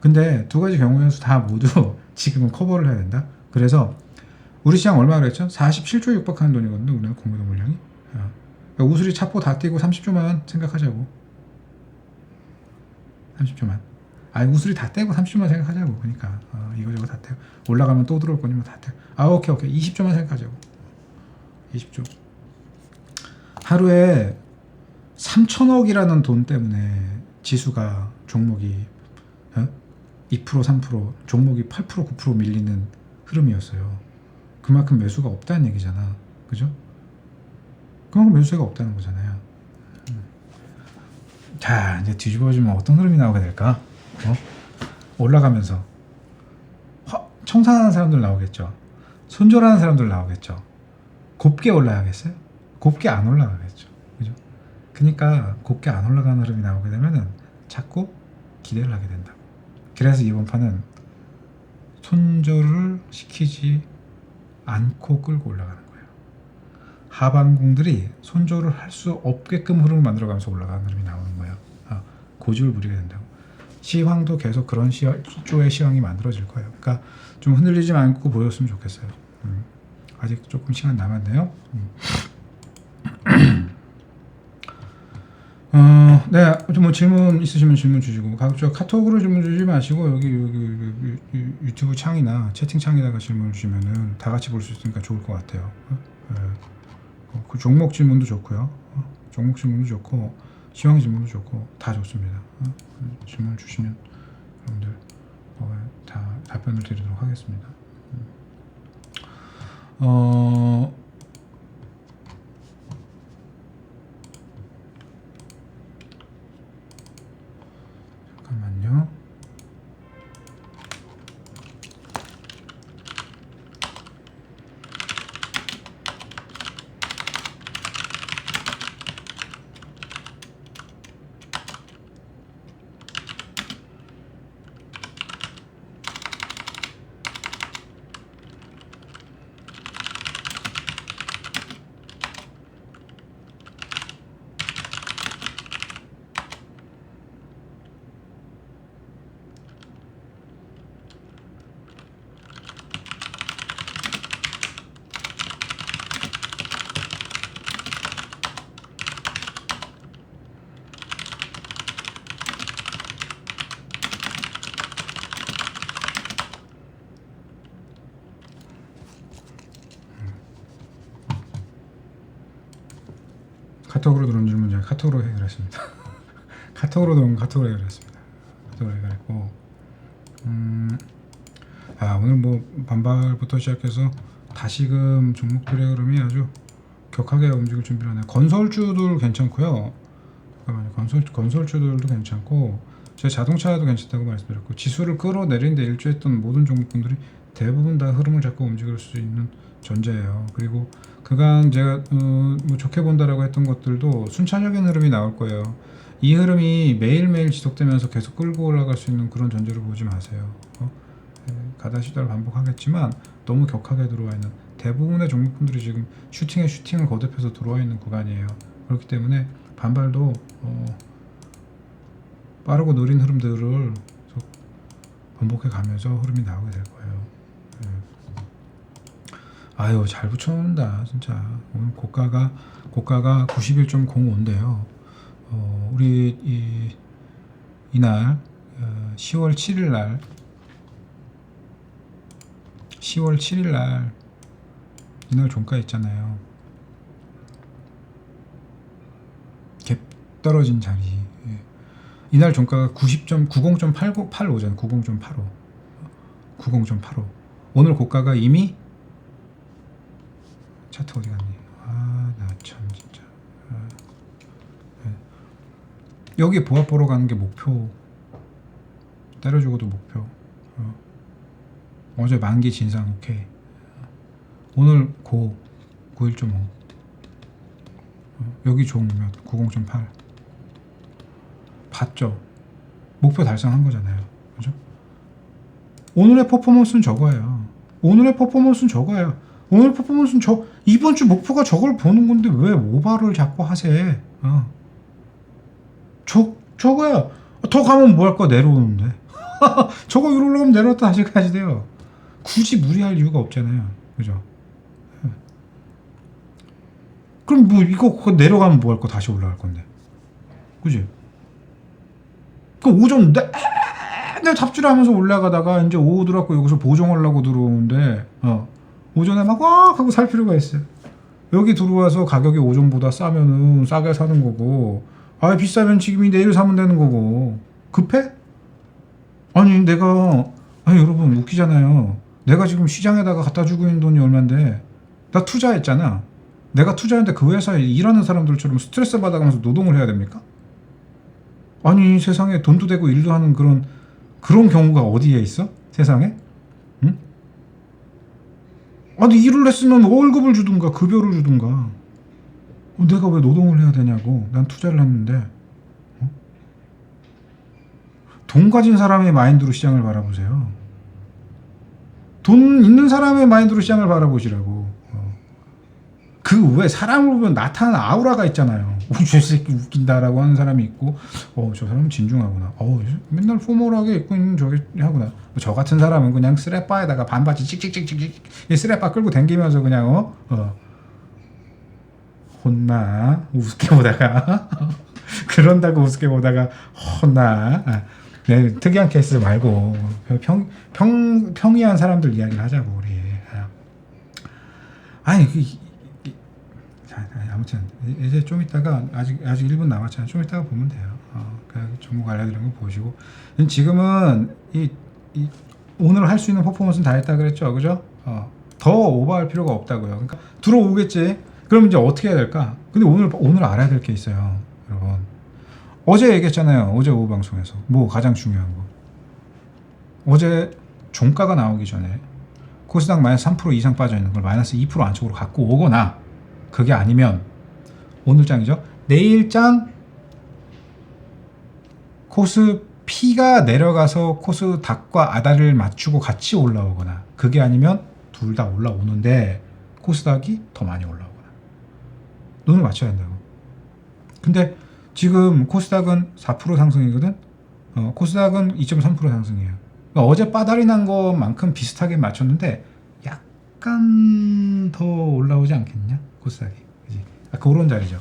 근데 두 가지 경우의 수 다 모두 지금은 커버를 해야 된다. 그래서 우리 시장 얼마 그랬죠? 47조 육박하는 돈이거든요. 우리나라 공매도 물량이. 그러니까 우수리 차포 다 떼고 30조만 생각하자고. 30조만. 아니 우수리 다 떼고 30조만 생각하자고. 그러니까 이거저거 다 떼고 올라가면 또 들어올 거니면 다 떼고. 오케이 20조만 생각하자고. 20조. 하루에 3천억이라는 돈 때문에 지수가 종목이 2% 3% 종목이 8% 9% 밀리는 흐름이었어요. 그만큼 매수가 없다는 얘기잖아. 그죠? 그만큼 매수가 없다는 거잖아요. 자, 이제 뒤집어지면 어떤 흐름이 나오게 될까? 올라가면서 청산하는 사람들 나오겠죠. 손절하는 사람들 나오겠죠. 곱게 올라가겠어요? 곱게 안 올라가겠죠. 그죠? 그러니까 곱게 안 올라가는 흐름이 나오게 되면은 자꾸 기대를 하게 된다고. 그래서 이번 판은 손절을 시키지 않고 끌고 올라가는 거예요. 하방공들이 손절을 할 수 없게끔 흐름을 만들어가면서 올라가는 흐름이 나오는 거예요. 고집을 부리게 된다고. 시황도 계속 그런 조의 시황이 만들어질 거예요. 그러니까 좀 흔들리지 않고 보였으면 좋겠어요. 아직 조금 시간 남았네요. 네, 뭐 질문 있으시면 질문 주시고, 카톡으로 질문 주지 마시고 여기 유튜브 창이나 채팅 창에다가 질문 주시면은 다 같이 볼 수 있으니까 좋을 것 같아요. 그 종목 질문도 좋고요. 종목 질문도 좋고 시황 질문도 좋고 다 좋습니다. 질문 주시면 여러분들 다 답변을 드리도록 하겠습니다. 잠깐만요. 카톡으로 들어온 질문 제가 카톡으로 해결했습니다. 카톡으로 들어온 카톡으로 해결했습니다. 카톡으로 해결했고, 오늘 뭐 반발부터 시작해서 다시금 종목들의 흐름이 아주 격하게 움직일 준비를 하네요. 건설주들 괜찮고요. 잠깐만요. 건설주들도 괜찮고, 제 자동차도 괜찮다고 말씀드렸고, 지수를 끌어내리는데 일조했던 모든 종목군들이 대부분 다 흐름을 잡고 움직일 수 있는 전제예요. 그리고 그간 제가 뭐 좋게 본다라고 했던 것들도 순차적인 흐름이 나올 거예요. 이 흐름이 매일매일 지속되면서 계속 끌고 올라갈 수 있는 그런 전제를 보지 마세요. 가다시다를 반복하겠지만 너무 격하게 들어와 있는 대부분의 종목분들이 지금 슈팅에 슈팅을 거듭해서 들어와 있는 구간이에요. 그렇기 때문에 반발도 빠르고 느린 흐름들을 반복해 가면서 흐름이 나오게 될 거예요. 아유 잘 붙여놓는다 진짜. 오늘 고가가 91.05인데요. 우리 이날 10월 7일 날 이날 종가 있잖아요. 갭 떨어진 자리. 예. 이날 종가가 90.85잖아요. 90.85. 오늘 고가가 이미 차트 어디 갔니? 아, 나 참 진짜. 예. 여기 보합 보러 가는 게 목표. 때려주고도 목표. 어제 만기 진상 오케이. 오늘 91.5. 여기 종 몇? 90.8. 봤죠? 목표 달성한 거잖아요. 그죠? 오늘의 퍼포먼스는 저거예요. 오늘 퍼포먼스는 이번 주 목표가 저걸 보는 건데 왜 오바를 자꾸 하세? 저거야. 더 가면 뭐 할 거야? 내려오는데. 저거 위로 올라가면 내려왔다 다시 가야지 돼요. 굳이 무리할 이유가 없잖아요. 그죠? 그럼 뭐 이거 내려가면 뭐 할 거 다시 올라갈 건데. 그지? 그 오전 내가 잡주를 하면서 올라가다가 이제 오후 들어왔고 여기서 보정하려고 들어오는데 오전에 막 하고 살 필요가 있어요. 여기 들어와서 가격이 오전보다 싸면은 싸게 사는 거고, 비싸면 지금이 내일 사면 되는 거고. 급해? 아니 여러분 웃기잖아요. 내가 지금 시장에다가 갖다 주고 있는 돈이 얼만데 나 투자했잖아. 내가 투자했는데 그 회사에 일하는 사람들처럼 스트레스 받아가면서 노동을 해야 됩니까? 아니 세상에 돈도 되고 일도 하는 그런 경우가 어디에 있어? 세상에? 응? 아니 일을 했으면 월급을 주든가 급여를 주든가. 내가 왜 노동을 해야 되냐고. 난 투자를 했는데. 돈 가진 사람의 마인드로 시장을 바라보세요. 돈 있는 사람의 마인드로 시장을 바라보시라고. 그 외에 사람을 보면 나타나는 아우라가 있잖아요. 저 새끼 웃긴다라고 하는 사람이 있고, 저 사람은 진중하구나. 맨날 포멀하게 입고 있는 저게 하구나. 저 같은 사람은 그냥 쓰레빠에다가 반바지 찍찍찍찍 쓰레빠 끌고 다니면서 그냥 혼나 우습게 보다가 그런다고 우습게 보다가 혼나. 네, 특이한 케이스 말고 평이한 사람들 이야기를 하자고 우리. 아무튼 이제 좀 이따가 아직 1분 남았잖아요. 좀 이따가 보면 돼요. 그냥 종목 알려드리는 거 보시고. 지금은 오늘 할 수 있는 퍼포먼스는 다 했다 그랬죠, 그죠? 더 오버할 필요가 없다고요. 그러니까 들어오겠지. 그럼 이제 어떻게 해야 될까? 근데 오늘 알아야 될 게 있어요, 여러분. 어제 얘기했잖아요. 어제 오후 방송에서 뭐 가장 중요한 거. 어제 종가가 나오기 전에 코스닥 마이너스 3% 이상 빠져 있는 걸 마이너스 2% 안쪽으로 갖고 오거나, 그게 아니면 오늘장이죠. 내일장 코스피가 내려가서 코스닥과 아다를 맞추고 같이 올라오거나, 그게 아니면 둘 다 올라오는데 코스닥이 더 많이 올라오거나, 눈을 맞춰야 한다고. 근데 지금 코스닥은 4% 상승이거든. 코스닥은 2.3% 상승이에요. 그러니까 어제 빠다리 난 것만큼 비슷하게 맞췄는데 약간 더 올라오지 않겠냐, 코스닥이. 그지? 그런 자리죠.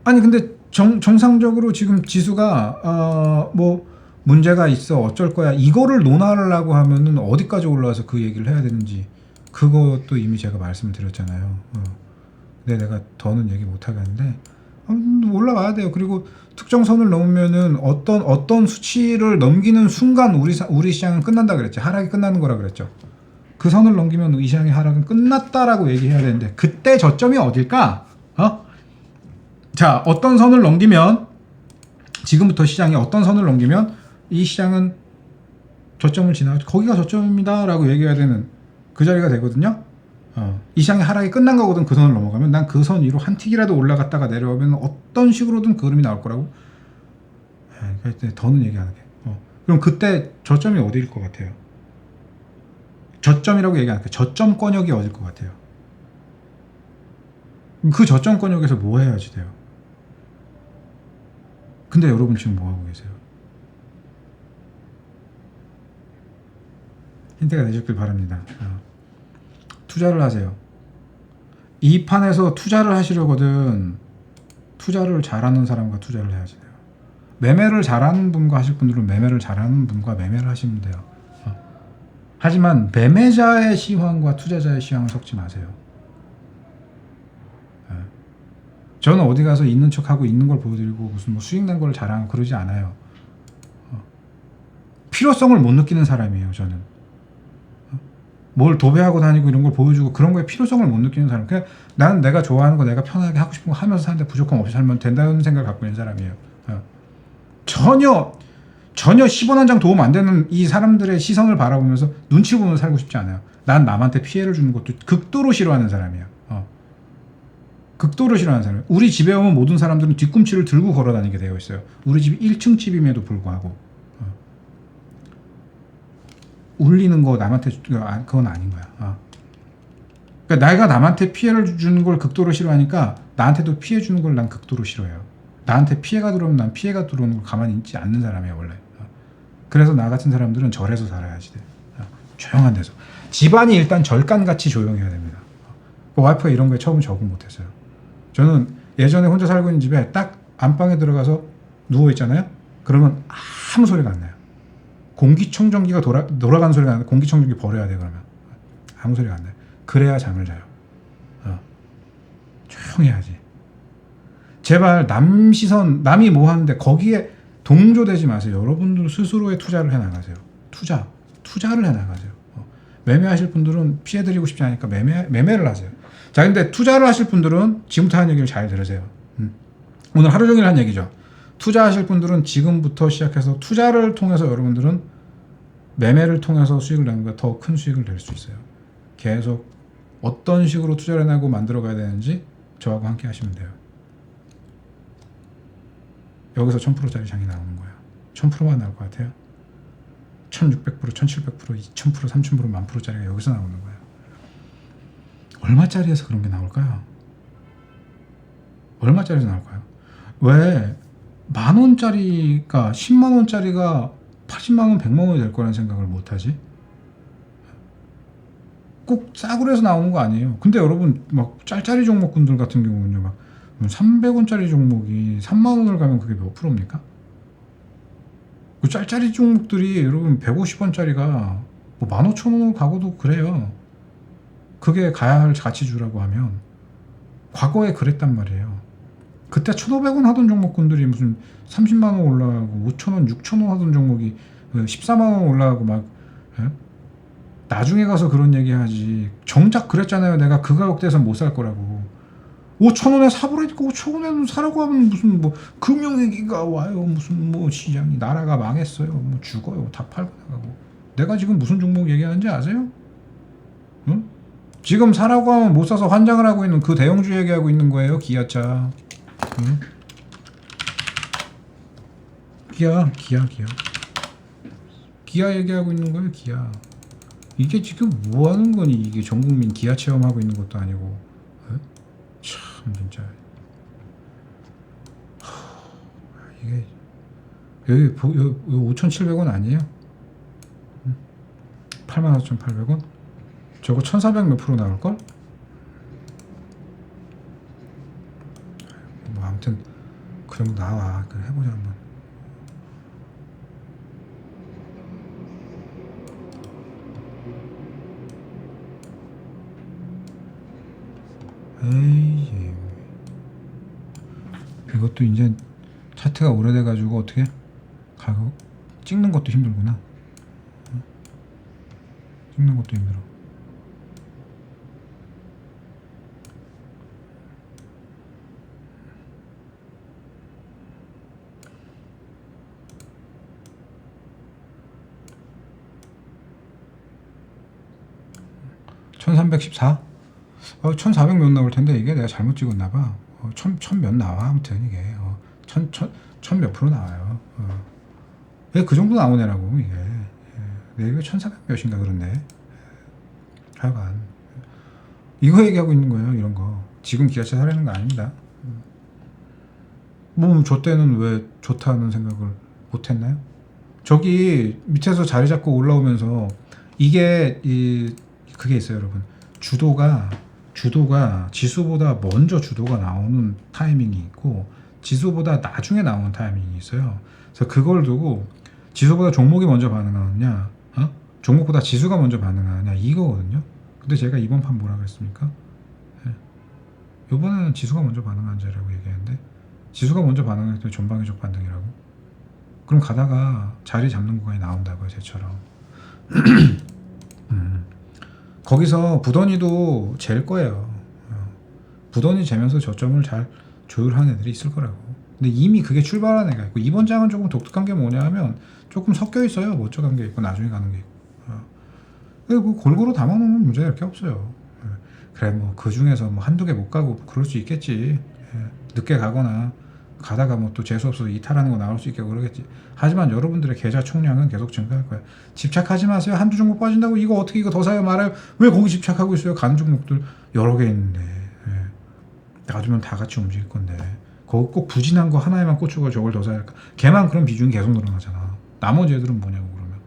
아니 근데 정상적으로 지금 지수가 뭐 문제가 있어 어쩔 거야 이거를 논하려고 하면은 어디까지 올라와서 그 얘기를 해야 되는지, 그것도 이미 제가 말씀을 드렸잖아요. 근데 내가 더는 얘기 못 하겠는데 올라와야 돼요. 그리고 특정 선을 넘으면은 어떤 수치를 넘기는 순간 우리 시장은 끝난다 그랬죠. 하락이 끝나는 거라 그랬죠. 그 선을 넘기면 이 시장의 하락은 끝났다라고 얘기해야 되는데, 그때 저점이 어딜까? 자, 어떤 선을 넘기면, 지금부터 시장이 어떤 선을 넘기면 이 시장은 저점을 지나 거기가 저점입니다 라고 얘기해야 되는 그 자리가 되거든요. 이 시장의 하락이 끝난 거거든. 그 선을 넘어가면 난 그 선 위로 한 틱이라도 올라갔다가 내려오면 어떤 식으로든 그 흐름이 나올 거라고. 더는 얘기 안 할게. 그럼 그때 저점이 어디일 것 같아요? 저점이라고 얘기 안 할게. 저점권역이 어딜 것 같아요? 그 저점권역에서 뭐 해야지 돼요? 근데 여러분 지금 뭐 하고 계세요? 힌트가 되셨길 바랍니다. 투자를 하세요. 이 판에서 투자를 하시려거든 투자를 잘하는 사람과 투자를 해야지 돼요. 매매를 잘하는 분과 하실 분들은 매매를 잘하는 분과 매매를 하시면 돼요. 하지만 매매자의 시황과 투자자의 시황을 섞지 마세요. 저는 어디 가서 있는 척하고 있는 걸 보여드리고 무슨 뭐 수익 난 걸 자랑하고 그러지 않아요. 필요성을 못 느끼는 사람이에요. 저는 뭘 도배하고 다니고 이런 걸 보여주고 그런 거에 필요성을 못 느끼는 사람. 그냥 나는 내가 좋아하는 거 내가 편하게 하고 싶은 거 하면서 사는데 부족함 없이 살면 된다는 생각을 갖고 있는 사람이에요. 전혀 10원 한 장 도움 안 되는 이 사람들의 시선을 바라보면서 눈치 보면서 살고 싶지 않아요. 난 남한테 피해를 주는 것도 극도로 싫어하는 사람이에요. 극도로 싫어하는 사람이에요. 우리 집에 오면 모든 사람들은 뒤꿈치를 들고 걸어 다니게 되어 있어요. 우리 집이 1층 집임에도 불구하고 울리는 거 남한테 그건 아닌 거야. 그러니까 내가 남한테 피해를 주는 걸 극도로 싫어하니까 나한테도 피해 주는 걸 난 극도로 싫어해요. 나한테 피해가 들어오면 난 피해가 들어오는 걸 가만히 있지 않는 사람이에요 원래. 그래서 나 같은 사람들은 절에서 살아야지 돼. 조용한 데서. 집안이 일단 절간같이 조용해야 됩니다. 와이프가 이런 거에 처음 적응 못했어요. 저는 예전에 혼자 살고 있는 집에 딱 안방에 들어가서 누워 있잖아요. 그러면 아무 소리가 안 나요. 공기청정기가 돌아가는 소리가 나는데 공기청정기 버려야 돼. 그러면 아무 소리가 안 나요. 그래야 잠을 자요. 조용해야지. 제발 남 시선, 남이 뭐 하는데 거기에 동조되지 마세요. 여러분들 스스로의 투자를 해나가세요. 투자를 해나가세요. 매매하실 분들은 피해드리고 싶지 않으니까 매매를 하세요. 자, 근데 투자를 하실 분들은 지금부터 하는 얘기를 잘 들으세요. 오늘 하루 종일 한 얘기죠. 투자하실 분들은 지금부터 시작해서 투자를 통해서 여러분들은 매매를 통해서 수익을 내는 것보다 더 큰 수익을 낼 수 있어요. 계속 어떤 식으로 투자를 해나가고 만들어 가야 되는지 저하고 함께 하시면 돼요. 여기서 1000%짜리 장이 나오는 거야. 1000%만 나올 것 같아요. 1600%, 1700%, 2000%, 3000%, 10,000%짜리가 여기서 나오는 거야. 얼마짜리에서 그런 게 나올까요? 얼마짜리에서 나올까요? 왜 10,000원짜리가 100,000원짜리가 800,000원, 100,000원이 될 거라는 생각을 못하지? 꼭 싸구려에서 나오는 거 아니에요. 근데 여러분 막 짤짤이 종목군들 같은 경우는요, 막 300원짜리 종목이 30,000원을 가면 그게 몇 프로입니까? 그 짤짤이 종목들이 여러분 150원짜리가 뭐 15,000원을 가고도 그래요. 그게 가야 할 가치주라고 하면 과거에 그랬단 말이에요. 그때 1,500원 하던 종목군들이 무슨 30만원 올라가고 5,000원, 6,000원 하던 종목이 14만원 올라가고 막 나중에 가서 그런 얘기 하지. 정작 그랬잖아요. 내가 그 가격대에서 못 살 거라고. 5,000원에 사보라니까 5,000원에 사라고 하면 무슨 뭐 금융위기가 와요. 무슨 뭐 시장이 나라가 망했어요. 뭐 죽어요. 다 팔고 나가고. 내가 지금 무슨 종목 얘기하는지 아세요? 응? 지금 사라고 하면 못 사서 환장을 하고 있는 그 대형주 얘기하고 있는 거예요. 기아차. 응? 기아 얘기하고 있는 거예요. 기아. 이게 지금 뭐 하는 거니? 이게 전 국민 기아 체험하고 있는 것도 아니고. 참 진짜. 이게 여기 5,700원 아니에요? 84,800원? 저거 1,400 몇 프로 나올걸? 뭐 아무튼 그 정도 나와. 그래 해보자 한번. 에이, 이것도 이제 차트가 오래돼가지고 어떻게 가격 찍는 것도 힘들구나. 찍는 것도 힘들어. (1314) 1,400 몇 나올 텐데 이게 내가 잘못 찍었나 봐. 1,000 몇 나와. 아무튼 이게 1,000 몇 프로 나와요. 왜 그 정도 나오냐라고 이게. 내가 1,400 몇인가 그런데. 하여간 이거 얘기하고 있는 거예요. 이런 거. 지금 기아차 사려는 거 아닙니다. 뭐 저 때는 왜 좋다는 생각을 못했나요? 저기 밑에서 자리 잡고 올라오면서 이게 그게 있어요, 여러분. 주도가 지수보다 먼저 주도가 나오는 타이밍이 있고 지수보다 나중에 나오는 타이밍이 있어요. 그래서 그걸 두고 지수보다 종목이 먼저 반응하느냐, 종목보다 지수가 먼저 반응하느냐 이거거든요. 근데 제가 이번 판 뭐라 그랬습니까? 이번에는 지수가 먼저 반응한 자라고 얘기했는데 지수가 먼저 반응할 때 전방위적 반등이라고. 그럼 가다가 자리 잡는 구간이 나온다고요, 쟤처럼. 거기서 부던이도 잴 거예요. 부던이 재면서 저점을 잘 조율하는 애들이 있을 거라고. 근데 이미 그게 출발한 애가 있고 이번 장은 조금 독특한 게 뭐냐 하면 조금 섞여 있어요. 먼저 간 게 있고 나중에 가는 게 있고. 뭐 골고루 담아놓으면 문제가 이렇게 없어요. 그래 뭐 그 중에서 뭐 한두 개 못 가고 그럴 수 있겠지. 늦게 가거나 가다가 뭐 또 재수 없어서 이탈하는 거 나올 수 있게 그러겠지. 하지만 여러분들의 계좌 총량은 계속 증가할 거야. 집착하지 마세요. 한두 종목 빠진다고 이거 어떻게 이거 더 사요 말아요. 왜 거기 집착하고 있어요? 가는 종목들 여러 개 있는데 놔두면 다 같이 움직일 건데 거기 꼭 부진한 거 하나에만 꽂히고 저걸 더 사야 할까? 걔만 그런 비중이 계속 늘어나잖아. 나머지 애들은 뭐냐고 그러면.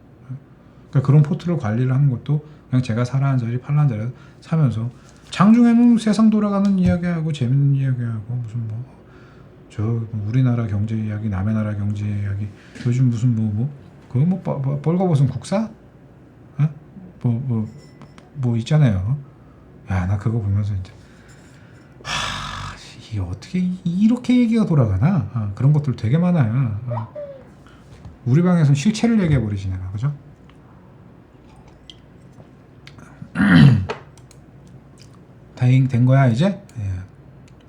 그러니까 그런 포트를 관리를 하는 것도 그냥 제가 사라는 자리 팔라는 자리 사면서 장중에는 세상 돌아가는 이야기하고 재밌는 이야기하고 무슨 우리나라 경제 이야기, 남의 나라 경제 이야기, 요즘 무슨 그거 벌거벗은 국사? 뭐 있잖아요. 야, 나 그거 보면서 이제 이게 어떻게 이렇게 얘기가 돌아가나? 그런 것들 되게 많아요. 우리 방에서는 실체를 얘기해 버리지 내가, 그죠? 된 거야 이제?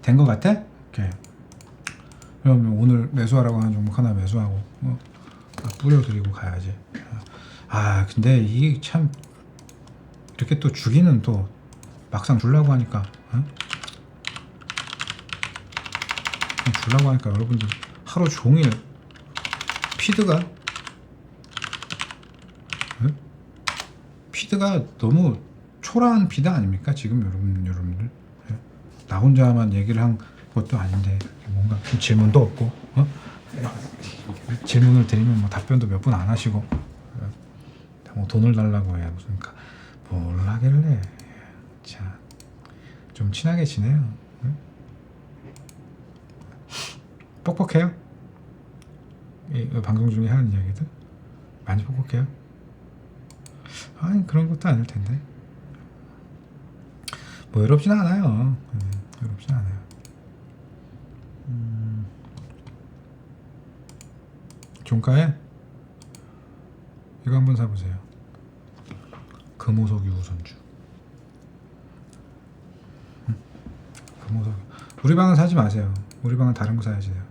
된 거 같아? 오케이. 그러면 오늘 매수하라고 하는 종목 하나 매수하고 뿌려드리고 가야지. 근데 이게 참 이렇게 또 주기는 또 막상 주려고 하니까 여러분들 하루 종일 피드가 너무 초라한 피드 아닙니까? 지금 여러분들 나 혼자만 얘기를 한 것도 아닌데 뭔가 질문도 없고 질문을 드리면 뭐 답변도 몇 분 안 하시고 뭐 돈을 달라고 해 무슨 뭘 하길래 자 좀 친하게 지내요. 뻑뻑해요? 이 방송 중에 하는 이야기들 많이 뻑뻑해요? 아니 그런 것도 아닐 텐데 뭐 외롭진 않아요. 외롭진 않아요. 종가에 이거 한번 사보세요. 금호석 유우선주. 금호석. 우리 방은 사지 마세요. 우리 방은 다른 거 사야지 돼요.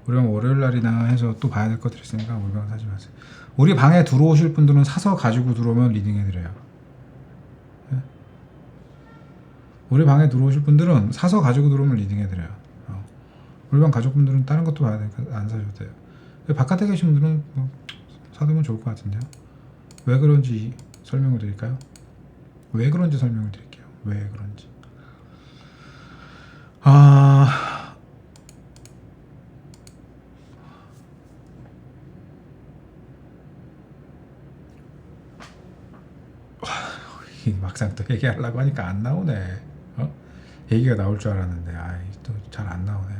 우리 방 월요일 날이나 해서 또 봐야 될 것들이 있으니까 우리 방은 사지 마세요. 우리 방에 들어오실 분들은 사서 가지고 들어오면 리딩 해드려요. 우리 방에 들어오실 분들은 사서 가지고 들어오면 리딩 해드려요. 우리 방 가족분들은 다른 것도 봐야 되니까 안 사셔도 돼요. 바깥에 계신 분들은 뭐 사두면 좋을 것 같은데요. 왜 그런지 설명을 드릴까요? 왜 그런지 설명을 드릴게요. 왜 그런지. 막상 또 얘기하려고 하니까 안 나오네. 얘기가 나올 줄 알았는데 또 잘 안 나오네.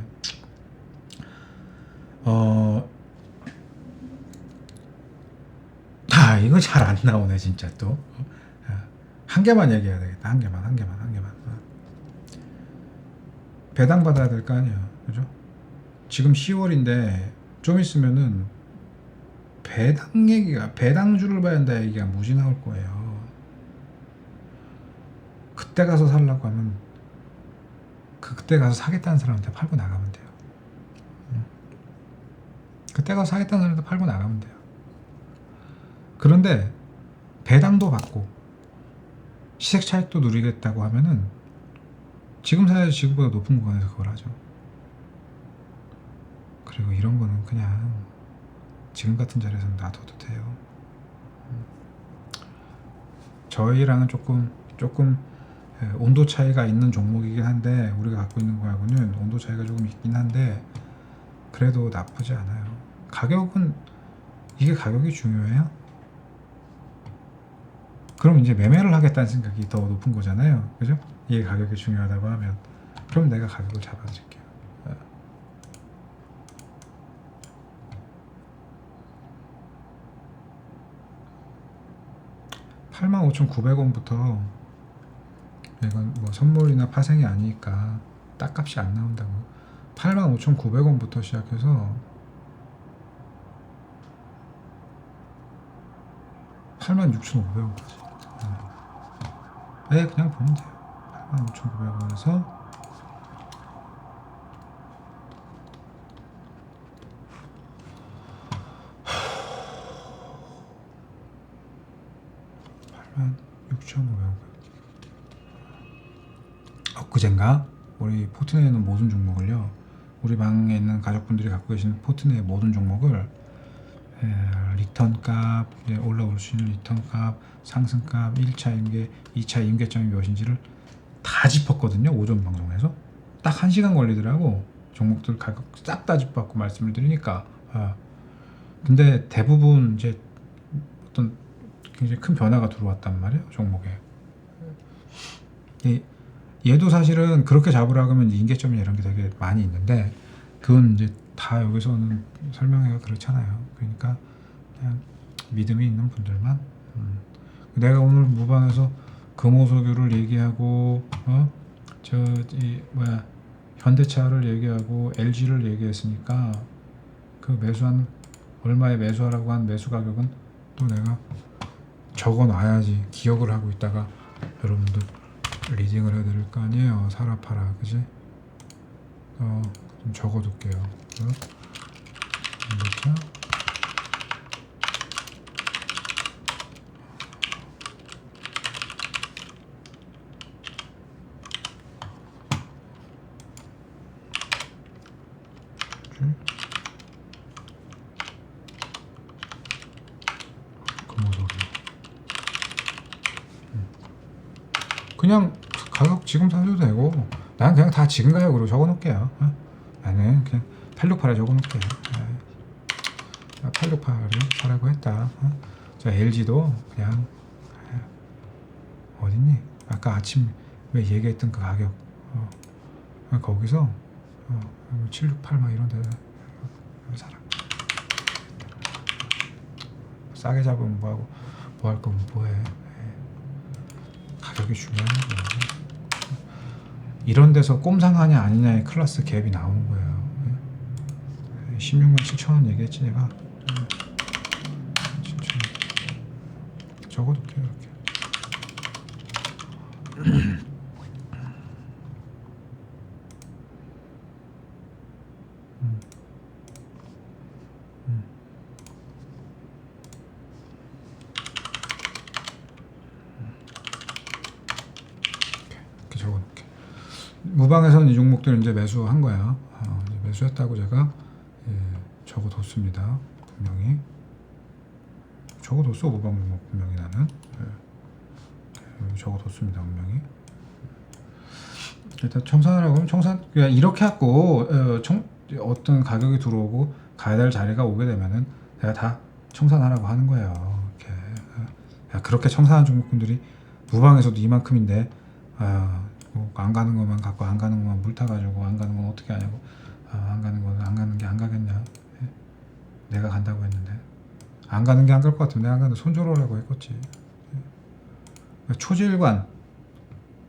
이거 잘 안 나오네 진짜 또. 한 개만 얘기해야 되겠다. 한 개만. 배당 받아야 될 거 아니에요, 그죠? 지금 10월인데 좀 있으면은 배당주를 봐야 한다 얘기가 무지 나올 거예요. 그때 가서 살라고 하면 그때 가서 사겠다는 사람한테 팔고 나가면 돼요. 그때 가서 사겠다는 사람한테 팔고 나가면 돼요. 그런데 배당도 받고 시세 차익도 누리겠다고 하면은 지금 사야지 지금보다 높은 구간에서 그걸 하죠. 그리고 이런 거는 그냥 지금 같은 자리에서는 놔둬도 돼요. 저희랑은 조금 온도 차이가 있는 종목이긴 한데 우리가 갖고 있는 거하고는 온도 차이가 조금 있긴 한데 그래도 나쁘지 않아요. 가격은 이게 가격이 중요해요? 그럼 이제 매매를 하겠다는 생각이 더 높은 거잖아요. 그죠? 이게 가격이 중요하다고 하면 그럼 내가 가격을 잡아줄게요. 85,900원부터 이건 뭐 선물이나 파생이 아니니까 딱값이 안 나온다고 85,900원부터 시작해서 86,500원까지 네, 그냥 보면 돼요. 85,900원에서 엊그젠가 우리 포트내에 있는 모든 종목을요, 우리 방에 있는 가족분들이 갖고 계신 포트내의 모든 종목을 리턴값, 올라올 수 있는 리턴값, 상승값, 1차 임계, 2차 임계점이 몇인지를 다 짚었거든요. 오전 방송에서 딱 1시간 걸리더라고. 종목들 가격 싹 다 짚어갖고 말씀을 드리니까. 근데 대부분 이제 어떤 굉장히 큰 변화가 들어왔단 말이에요, 종목에. 얘도 사실은 그렇게 잡으라고 하면 임계점이 이런 게 되게 많이 있는데 그건 이제 다 여기서는 설명회가 그렇잖아요. 그러니까 그냥 믿음이 있는 분들만. 내가 오늘 무방에서 금호석유를 얘기하고 현대차를 얘기하고 LG를 얘기했으니까 그 매수한 얼마에 매수하라고 한 매수 가격은 또 내가 적어 놔야지 기억을 하고 있다가 여러분들 리딩을 해드릴 거 아니에요. 사라 파라, 그지? 좀 적어둘게요. 현대차 금호석유 그냥 가격 지금 사도 되고 난 그냥 다 지금 가격으로 적어놓을게요. 나는 그냥 868에 적어놓을게요. 868을 사라고 했다. 자, LG도 그냥 어딨니? 아까 아침 왜 얘기했던 그 가격 거기서 768 막 이런 데 사라. 싸게 잡으면 뭐하고 뭐 할 거면 뭐해. 가격이 중요한 거예요. 이런 데서 꼼상하냐 아니냐의 클래스 갭이 나오는 거예요. 16만 7천원 얘기했지 내가. 7천원 적어둘게요 이렇게. 이렇게 적어놓을게. 무방에서는 이 종목들 이제 매수한 거야. 이제 매수했다고 제가 적어뒀습니다. 분명히 적어뒀어. 무방 종목 분명히 나는 적어뒀습니다. 분명히. 일단 청산하라고 하면 청산 그냥 이렇게 하고 어떤 가격이 들어오고 가야 될 자리가 오게 되면은 내가 다 청산하라고 하는 거예요. 이렇게 그렇게 청산한 종목분들이 무방에서도 이만큼인데 안 가는 것만 갖고 안 가는 것만 물 타가지고 안 가는 건 어떻게 하냐고. 안 가는 건 안 가는 게 안 가겠냐. 내가 간다고 했는데 안 가는 게 안 갈 것 같으면 내가 안 가는데 손절하라고 했겠지.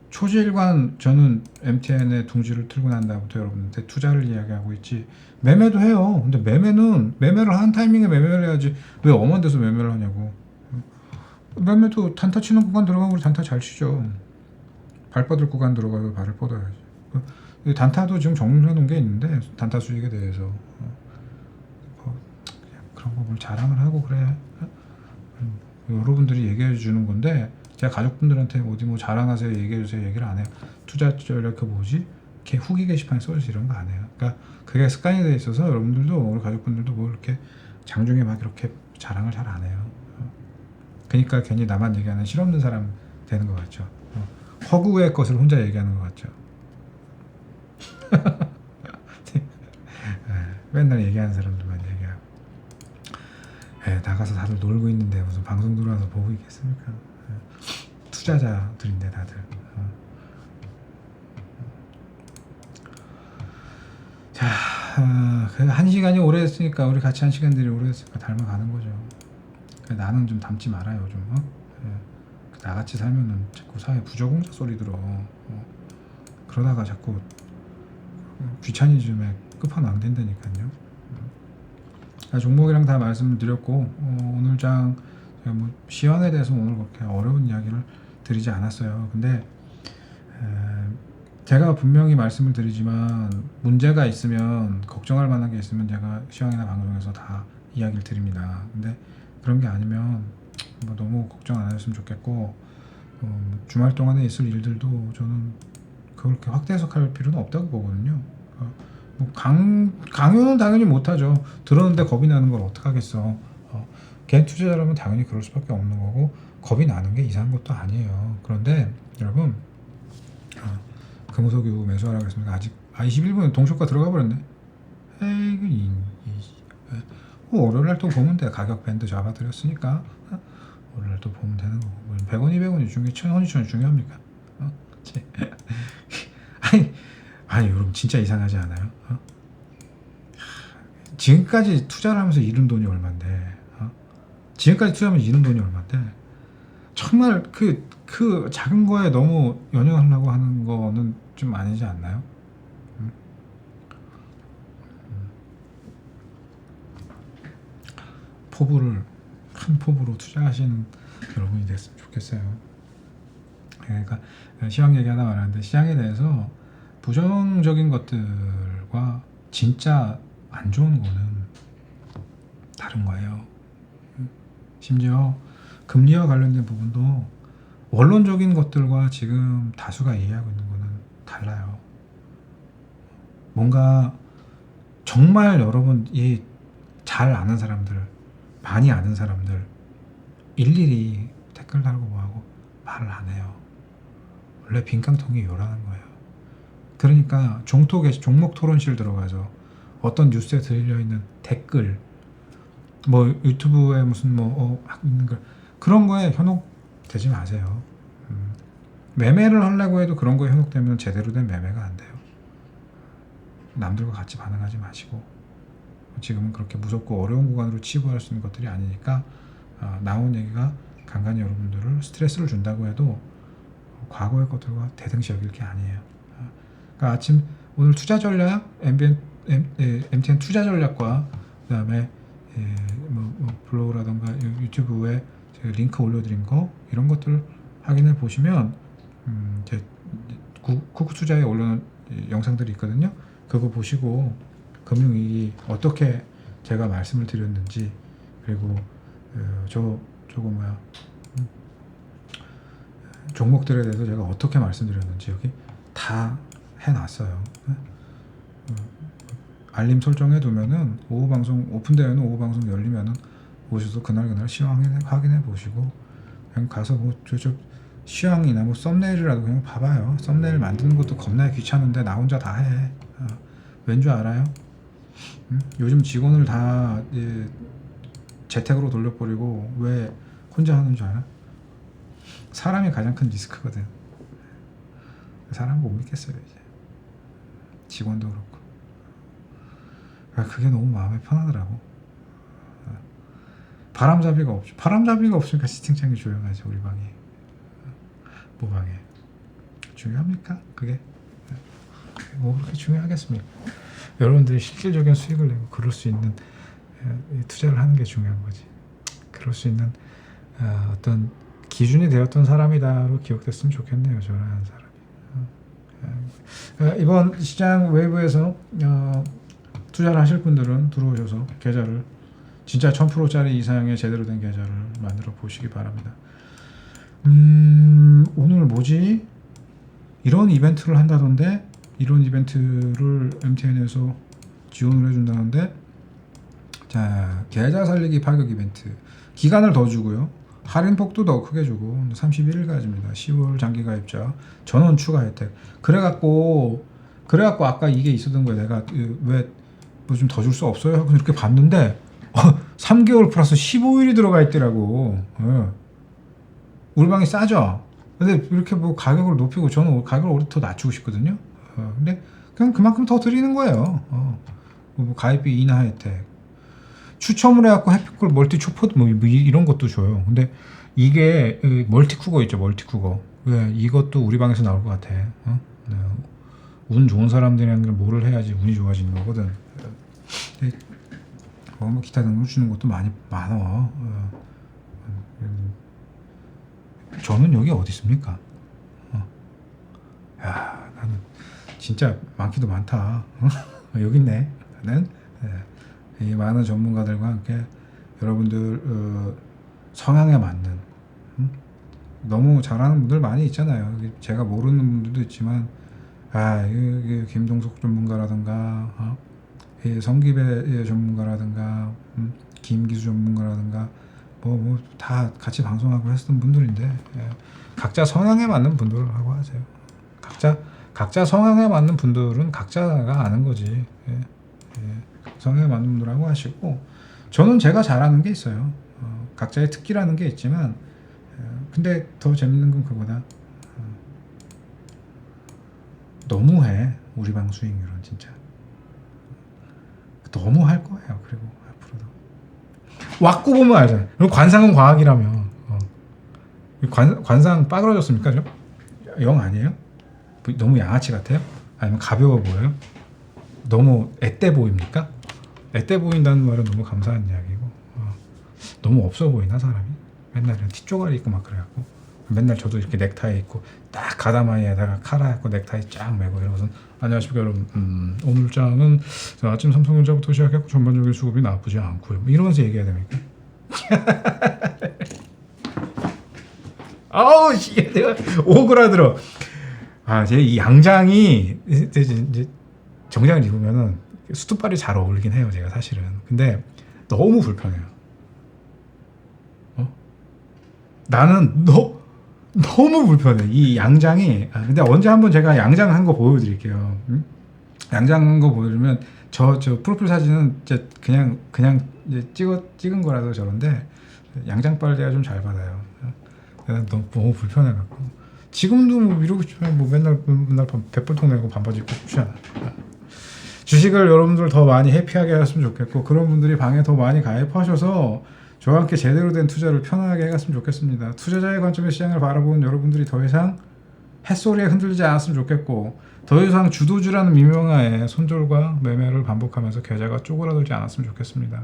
초지일관 저는 MTN의 둥지를 틀고 난 다음부터 여러분한테 투자를 이야기하고 있지. 매매도 해요. 근데 매매를 하는 타이밍에 매매를 해야지 왜 엄한 데서 매매를 하냐고. 매매도 단타 치는 구간 들어가면 우리 단타 잘 치죠. 발 뻗을 구간 들어가서 발을 뻗어야지. 단타도 지금 정리해 놓은 게 있는데 단타 수익에 대해서 그냥 그런 거 뭘 자랑을 하고 그래. 여러분들이 얘기해 주는 건데 제가 가족분들한테 어디 뭐 자랑하세요 얘기해 주세요 얘기를 안 해요. 투자 전략 이렇게 후기 게시판에 써주세요 이런 거 안 해요. 그러니까 그게 습관이 돼 있어서 여러분들도 우리 가족분들도 뭐 이렇게 장중에 막 이렇게 자랑을 잘 안 해요. 그러니까 괜히 나만 얘기하는 실없는 사람 되는 것 같죠. 허구의 것을 혼자 얘기하는 것 같죠. 맨날 얘기하는 사람들만 얘기하고. 나가서 다들 놀고 있는데 무슨 방송 들어와서 보고 있겠습니까? 투자자들인데 다들. 자, 한 시간이 오래됐으니까 우리 같이 한 시간들이 오래됐으니까 닮아가는 거죠. 나는 좀 닮지 말아요 좀. 나같이 살면은 자꾸 사회 부적응자 소리 들어. 그러다가 자꾸 귀차니즘에 끝판왕 된다니까요. 종목이랑 다 말씀드렸고 오늘 장 제가 뭐 시황에 대해서 오늘 그렇게 어려운 이야기를 드리지 않았어요. 근데 제가 분명히 말씀을 드리지만 문제가 있으면 걱정할 만한 게 있으면 제가 시황이나 방송에서 다 이야기를 드립니다. 근데 그런 게 아니면 뭐 너무 걱정 안 하셨으면 좋겠고 주말 동안에 있을 일들도 저는 그렇게 확대 해석할 필요는 없다고 보거든요. 뭐 강요는 당연히 못하죠. 들었는데 겁이 나는 걸 어떡하겠어. 개인 투자자라면 당연히 그럴 수밖에 없는 거고 겁이 나는 게 이상한 것도 아니에요. 그런데 여러분 금호석유 매수하라고 했습니다. 아직 21분에 동시효과 들어가 버렸네. 에이 월요일날 또 보면 돼. 가격 밴드 잡아드렸으니까 월요일날 또 보면 되는 거고 100원 200원이 중요해 1000원 2000원이 중요합니까? 아니 여러분 진짜 이상하지 않아요? 지금까지 투자를 하면서 잃은 돈이 얼만데 지금까지 투자하면서 잃은 돈이 얼만데 정말 그 작은 거에 너무 연연하려고 하는 거는 좀 아니지 않나요? 큰 포부로 투자하시는 여러분이 됐으면 좋겠어요. 그러니까 시황 얘기 하나 말하는데 시장에 대해서 부정적인 것들과 진짜 안 좋은 거는 다른 거예요. 심지어 금리와 관련된 부분도 원론적인 것들과 지금 다수가 이해하고 있는 거는 달라요. 뭔가 정말 여러분이 잘 아는 사람들, 많이 아는 사람들 일일이 댓글 달고 뭐하고 말을 안 해요. 원래 빈깡통이 요란한 거예요. 그러니까 종목 토론실 들어가서 어떤 뉴스에 들려 있는 댓글, 뭐 유튜브에 무슨 있는 걸 그런 거에 현혹되지 마세요. 매매를 하려고 해도 그런 거에 현혹되면 제대로 된 매매가 안 돼요. 남들과 같이 반응하지 마시고 지금은 그렇게 무섭고 어려운 구간으로 치부할 수 있는 것들이 아니니까 나온 얘기가 간간히 여러분들을 스트레스를 준다고 해도 과거의 것들과 대등시 여길 게 아니에요. 그러니까 아침 오늘 투자 전략, MTN 투자 전략과 그다음에 블로그라던가 유튜브에 제가 링크 올려드린 거 이런 것들 확인해 보시면 제 쿠쿠 투자에 올려놓은 영상들이 있거든요. 그거 보시고 금융위기 어떻게 제가 말씀을 드렸는지 그리고 종목들에 대해서 제가 어떻게 말씀드렸는지 여기 다 해놨어요. 알림 설정해 두면은 오후 방송 오픈되는 오후 방송 열리면은 오셔서 그날 시황 확인해 보시고 그냥 가서 시황이나 썸네일이라도 그냥 봐봐요. 썸네일 만드는 것도 겁나 귀찮은데 나 혼자 다 해. 왠 줄 알아요? 요즘 직원을 다 재택으로 돌려버리고 왜 혼자 하는 줄 알아? 사람이 가장 큰 리스크거든. 사람 못 믿겠어요 이제. 직원도 그렇고. 그게 너무 마음이 편하더라고. 바람잡이가 없죠. 바람잡이가 없으니까 채팅창이 조용하지 우리 방이. 모방에 중요합니까? 그게 뭐 그렇게 중요하겠습니까? 여러분들이 실질적인 수익을 내고 그럴 수 있는 투자를 하는 게 중요한 거지. 그럴 수 있는 어떤 기준이 되었던 사람이다로 기억됐으면 좋겠네요. 저라는 사람이. 이번 시장 웨이브에서 투자를 하실 분들은 들어오셔서 계좌를 진짜 1000%짜리 이상의 제대로 된 계좌를 만들어 보시기 바랍니다. 오늘 뭐지? 이런 이벤트를 한다던데 이런 이벤트를 MTN에서 지원을 해준다는데 자 계좌 살리기 파격 이벤트 기간을 더 주고요. 할인폭도 더 크게 주고 31일까지입니다. 10월 장기 가입자 전원 추가 혜택. 그래갖고 아까 이게 있었던 거예요. 내가 왜 뭐 좀 더 줄 수 없어요? 하고 이렇게 봤는데 3개월 플러스 15일이 들어가 있더라고. 우리 방이 싸죠. 근데 이렇게 뭐 가격을 높이고 저는 가격을 오히려 더 낮추고 싶거든요. 근데 그냥 그만큼 더 드리는 거예요. 뭐 가입비 인하 혜택, 추첨을 해갖고 해피콜 멀티 초포드 뭐 이런 것도 줘요. 근데 이게 멀티쿠거 있죠, 멀티쿠거. 왜 이것도 우리 방에서 나올 것 같아. 네. 운 좋은 사람들이랑 뭐를 해야지 운이 좋아지는 거거든. 근데 뭐 기타 등등 주는 것도 많아. 저는 여기 어디 있습니까? 야, 나는 진짜 많기도 많다. 여기 있네. 나는 이 많은 전문가들과 함께 여러분들 성향에 맞는 너무 잘하는 분들 많이 있잖아요. 제가 모르는 분들도 있지만 이게 김동석 전문가라든가 성기배 전문가라든가 김기수 전문가라든가 뭐 다 같이 방송하고 했던 분들인데 각자 성향에 맞는 분들하고 하세요. 각자 성향에 맞는 분들은 각자가 아는 거지. 성향에 맞는 분들하고 하시고 저는 제가 잘하는 게 있어요. 각자의 특기라는 게 있지만 근데 더 재밌는 건 그거다. 너무해 우리 방 수익률은 진짜 너무 할 거예요. 그리고 앞으로도 왁구 보면 알잖아요. 그리고 관상은 과학이라며. 관상 빠그러졌습니까? 좀? 영 아니에요? 너무 양아치 같아요? 아니면 가벼워 보여요? 너무 앳돼 보입니까? 앳돼 보인다는 말은 너무 감사한 이야기고 너무 없어 보이나 사람이? 맨날 티쪼가리 입고 막 그래갖고 맨날 저도 이렇게 넥타이 입고 딱 가다마이에다가 카라 입고 넥타이 쫙 매고 이러면서 안녕하십니까 여러분 오늘 장은 아침 삼성전자부터 시작했고 전반적인 수급이 나쁘지 않고요 뭐 이러면서 얘기해야 됩니까? 아우 씨 내가 오그라들어. 제 이 양장이 이제 정장을 입으면은 수트빨이 잘 어울리긴 해요 제가 사실은. 근데 너무 불편해요. 나는 너무 불편해 이 양장이. 근데 언제 한번 제가 양장 한 거 보여드릴게요. 양장 한 거 보여드리면 저 프로필 사진은 이제 그냥 이제 찍은 거라서 저런데 양장 빨래가 좀 잘 받아요. 내가 너무 불편해갖고 지금도 뭐 이러고 싶으면 뭐 맨날 백불통 내고 반바지 입고 싶잖아. 주식을 여러분들 더 많이 해피하게 하셨으면 좋겠고 그런 분들이 방에 더 많이 가입하셔서 저와 함께 제대로 된 투자를 편하게 해갔으면 좋겠습니다. 투자자의 관점의 시장을 바라보는 여러분들이 더 이상 햇소리에 흔들리지 않았으면 좋겠고 더 이상 주도주라는 미명하에 손절과 매매를 반복하면서 계좌가 쪼그라들지 않았으면 좋겠습니다.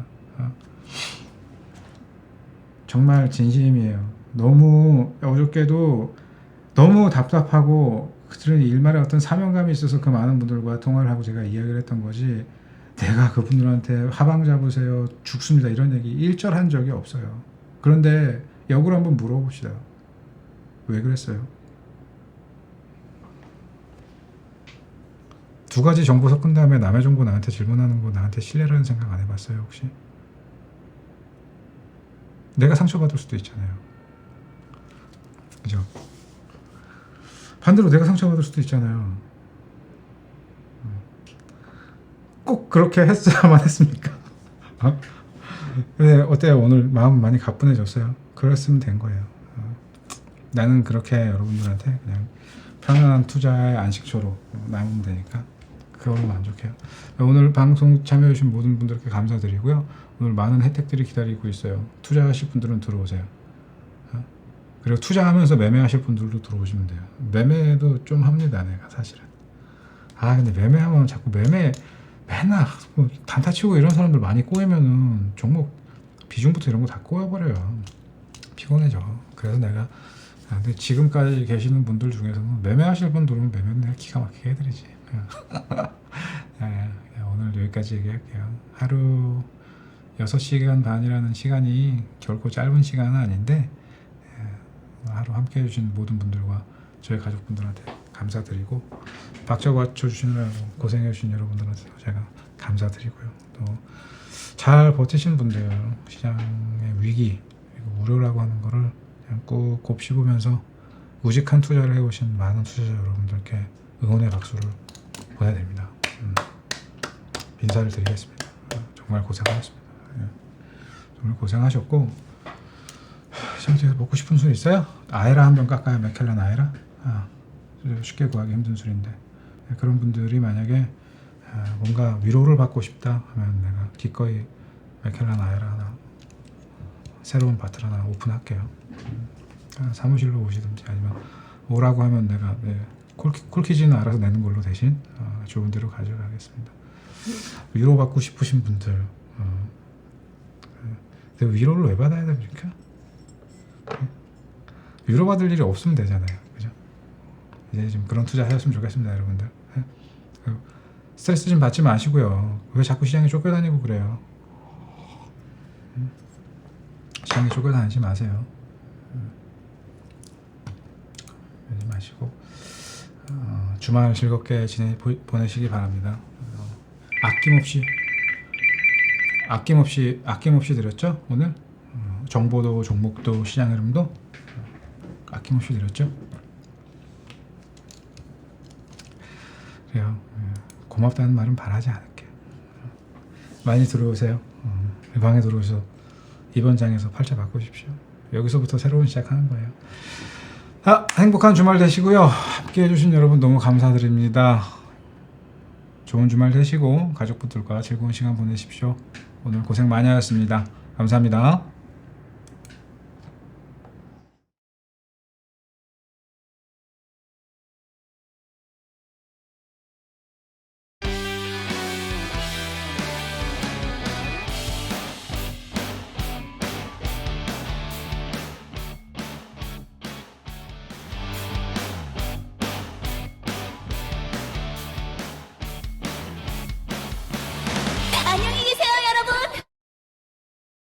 정말 진심이에요. 너무 어저께도 너무 답답하고 그들은 일말에 어떤 사명감이 있어서 그 많은 분들과 통화를 하고 제가 이야기를 했던 거지 내가 그분들한테 하방 잡으세요 죽습니다 이런 얘기 일절 한 적이 없어요. 그런데 역으로 한번 물어봅시다. 왜 그랬어요? 두 가지 정보 섞은 다음에 남의 정보 나한테 질문하는 거 나한테 신뢰라는 생각 안 해봤어요 혹시? 내가 상처받을 수도 있잖아요. 그죠? 반대로 내가 상처받을 수도 있잖아요. 꼭 그렇게 했어야만 했습니까? 근데 어때요? 오늘 마음 많이 가뿐해졌어요? 그랬으면 된 거예요. 나는 그렇게 여러분들한테 그냥 편안한 투자의 안식처로 남으면 되니까 그걸로 만족해요. 오늘 방송 참여해주신 모든 분들께 감사드리고요. 오늘 많은 혜택들이 기다리고 있어요. 투자하실 분들은 들어오세요. 그리고 투자하면서 매매하실 분들도 들어오시면 돼요. 매매도 좀 합니다 내가 사실은. 근데 매매하면 자꾸 맨날 뭐 단타 치고 이런 사람들 많이 꼬이면은 종목 비중부터 이런 거 다 꼬여버려요. 피곤해져. 그래서 내가 근데 지금까지 계시는 분들 중에서는 매매하실 분들은 매매는 내가 기가 막히게 해드리지. 오늘 여기까지 얘기할게요. 하루 6시간 반이라는 시간이 결코 짧은 시간은 아닌데 하루 함께 해주신 모든 분들과 저희 가족분들한테 감사드리고 박자 맞춰주시느라고 고생해주신 여러분들한테 제가 감사드리고요. 또 잘 버티신 분들 시장의 위기 그리고 우려라고 하는 거를 그냥 꼭 곱씹으면서 우직한 투자를 해오신 많은 투자자 여러분들께 응원의 박수를 보내드립니다. 인사를 드리겠습니다. 정말 고생하셨습니다. 오늘 고생하셨고, 시장에서 먹고 싶은 술 있어요? 아에라 한 병 깎아요. 맥켈란 아에라. 쉽게 구하기 힘든 술인데, 그런 분들이 만약에 뭔가 위로를 받고 싶다 하면 내가 기꺼이 맥켈란 아에라 하나, 새로운 바틀 하나 오픈할게요. 사무실로 오시든지 아니면 오라고 하면 내가 콜키지는 알아서 내는 걸로 대신 좋은 데로 가져가겠습니다. 위로받고 싶으신 분들, 근데 위로를 왜 받아야 됩니까? 위로받을 일이 없으면 되잖아요. 그죠? 이제 좀 그런 투자 하셨으면 좋겠습니다, 여러분들. 스트레스 좀 받지 마시고요. 왜 자꾸 시장에 쫓겨다니고 그래요? 시장에 쫓겨다니지 마세요. 그러지 마시고 주말 즐겁게 보내시기 바랍니다. 아낌없이 드렸죠 오늘. 정보도 종목도 시장 흐름도 아낌없이 드렸죠. 그래요. 고맙다는 말은 바라지 않을게. 많이 들어오세요. 이 방에 들어오셔서 이번 장에서 팔자 바꾸십시오. 여기서부터 새로운 시작하는 거예요. 행복한 주말 되시고요. 함께 해주신 여러분 너무 감사드립니다. 좋은 주말 되시고 가족분들과 즐거운 시간 보내십시오. 오늘 고생 많이 하셨습니다. 감사합니다.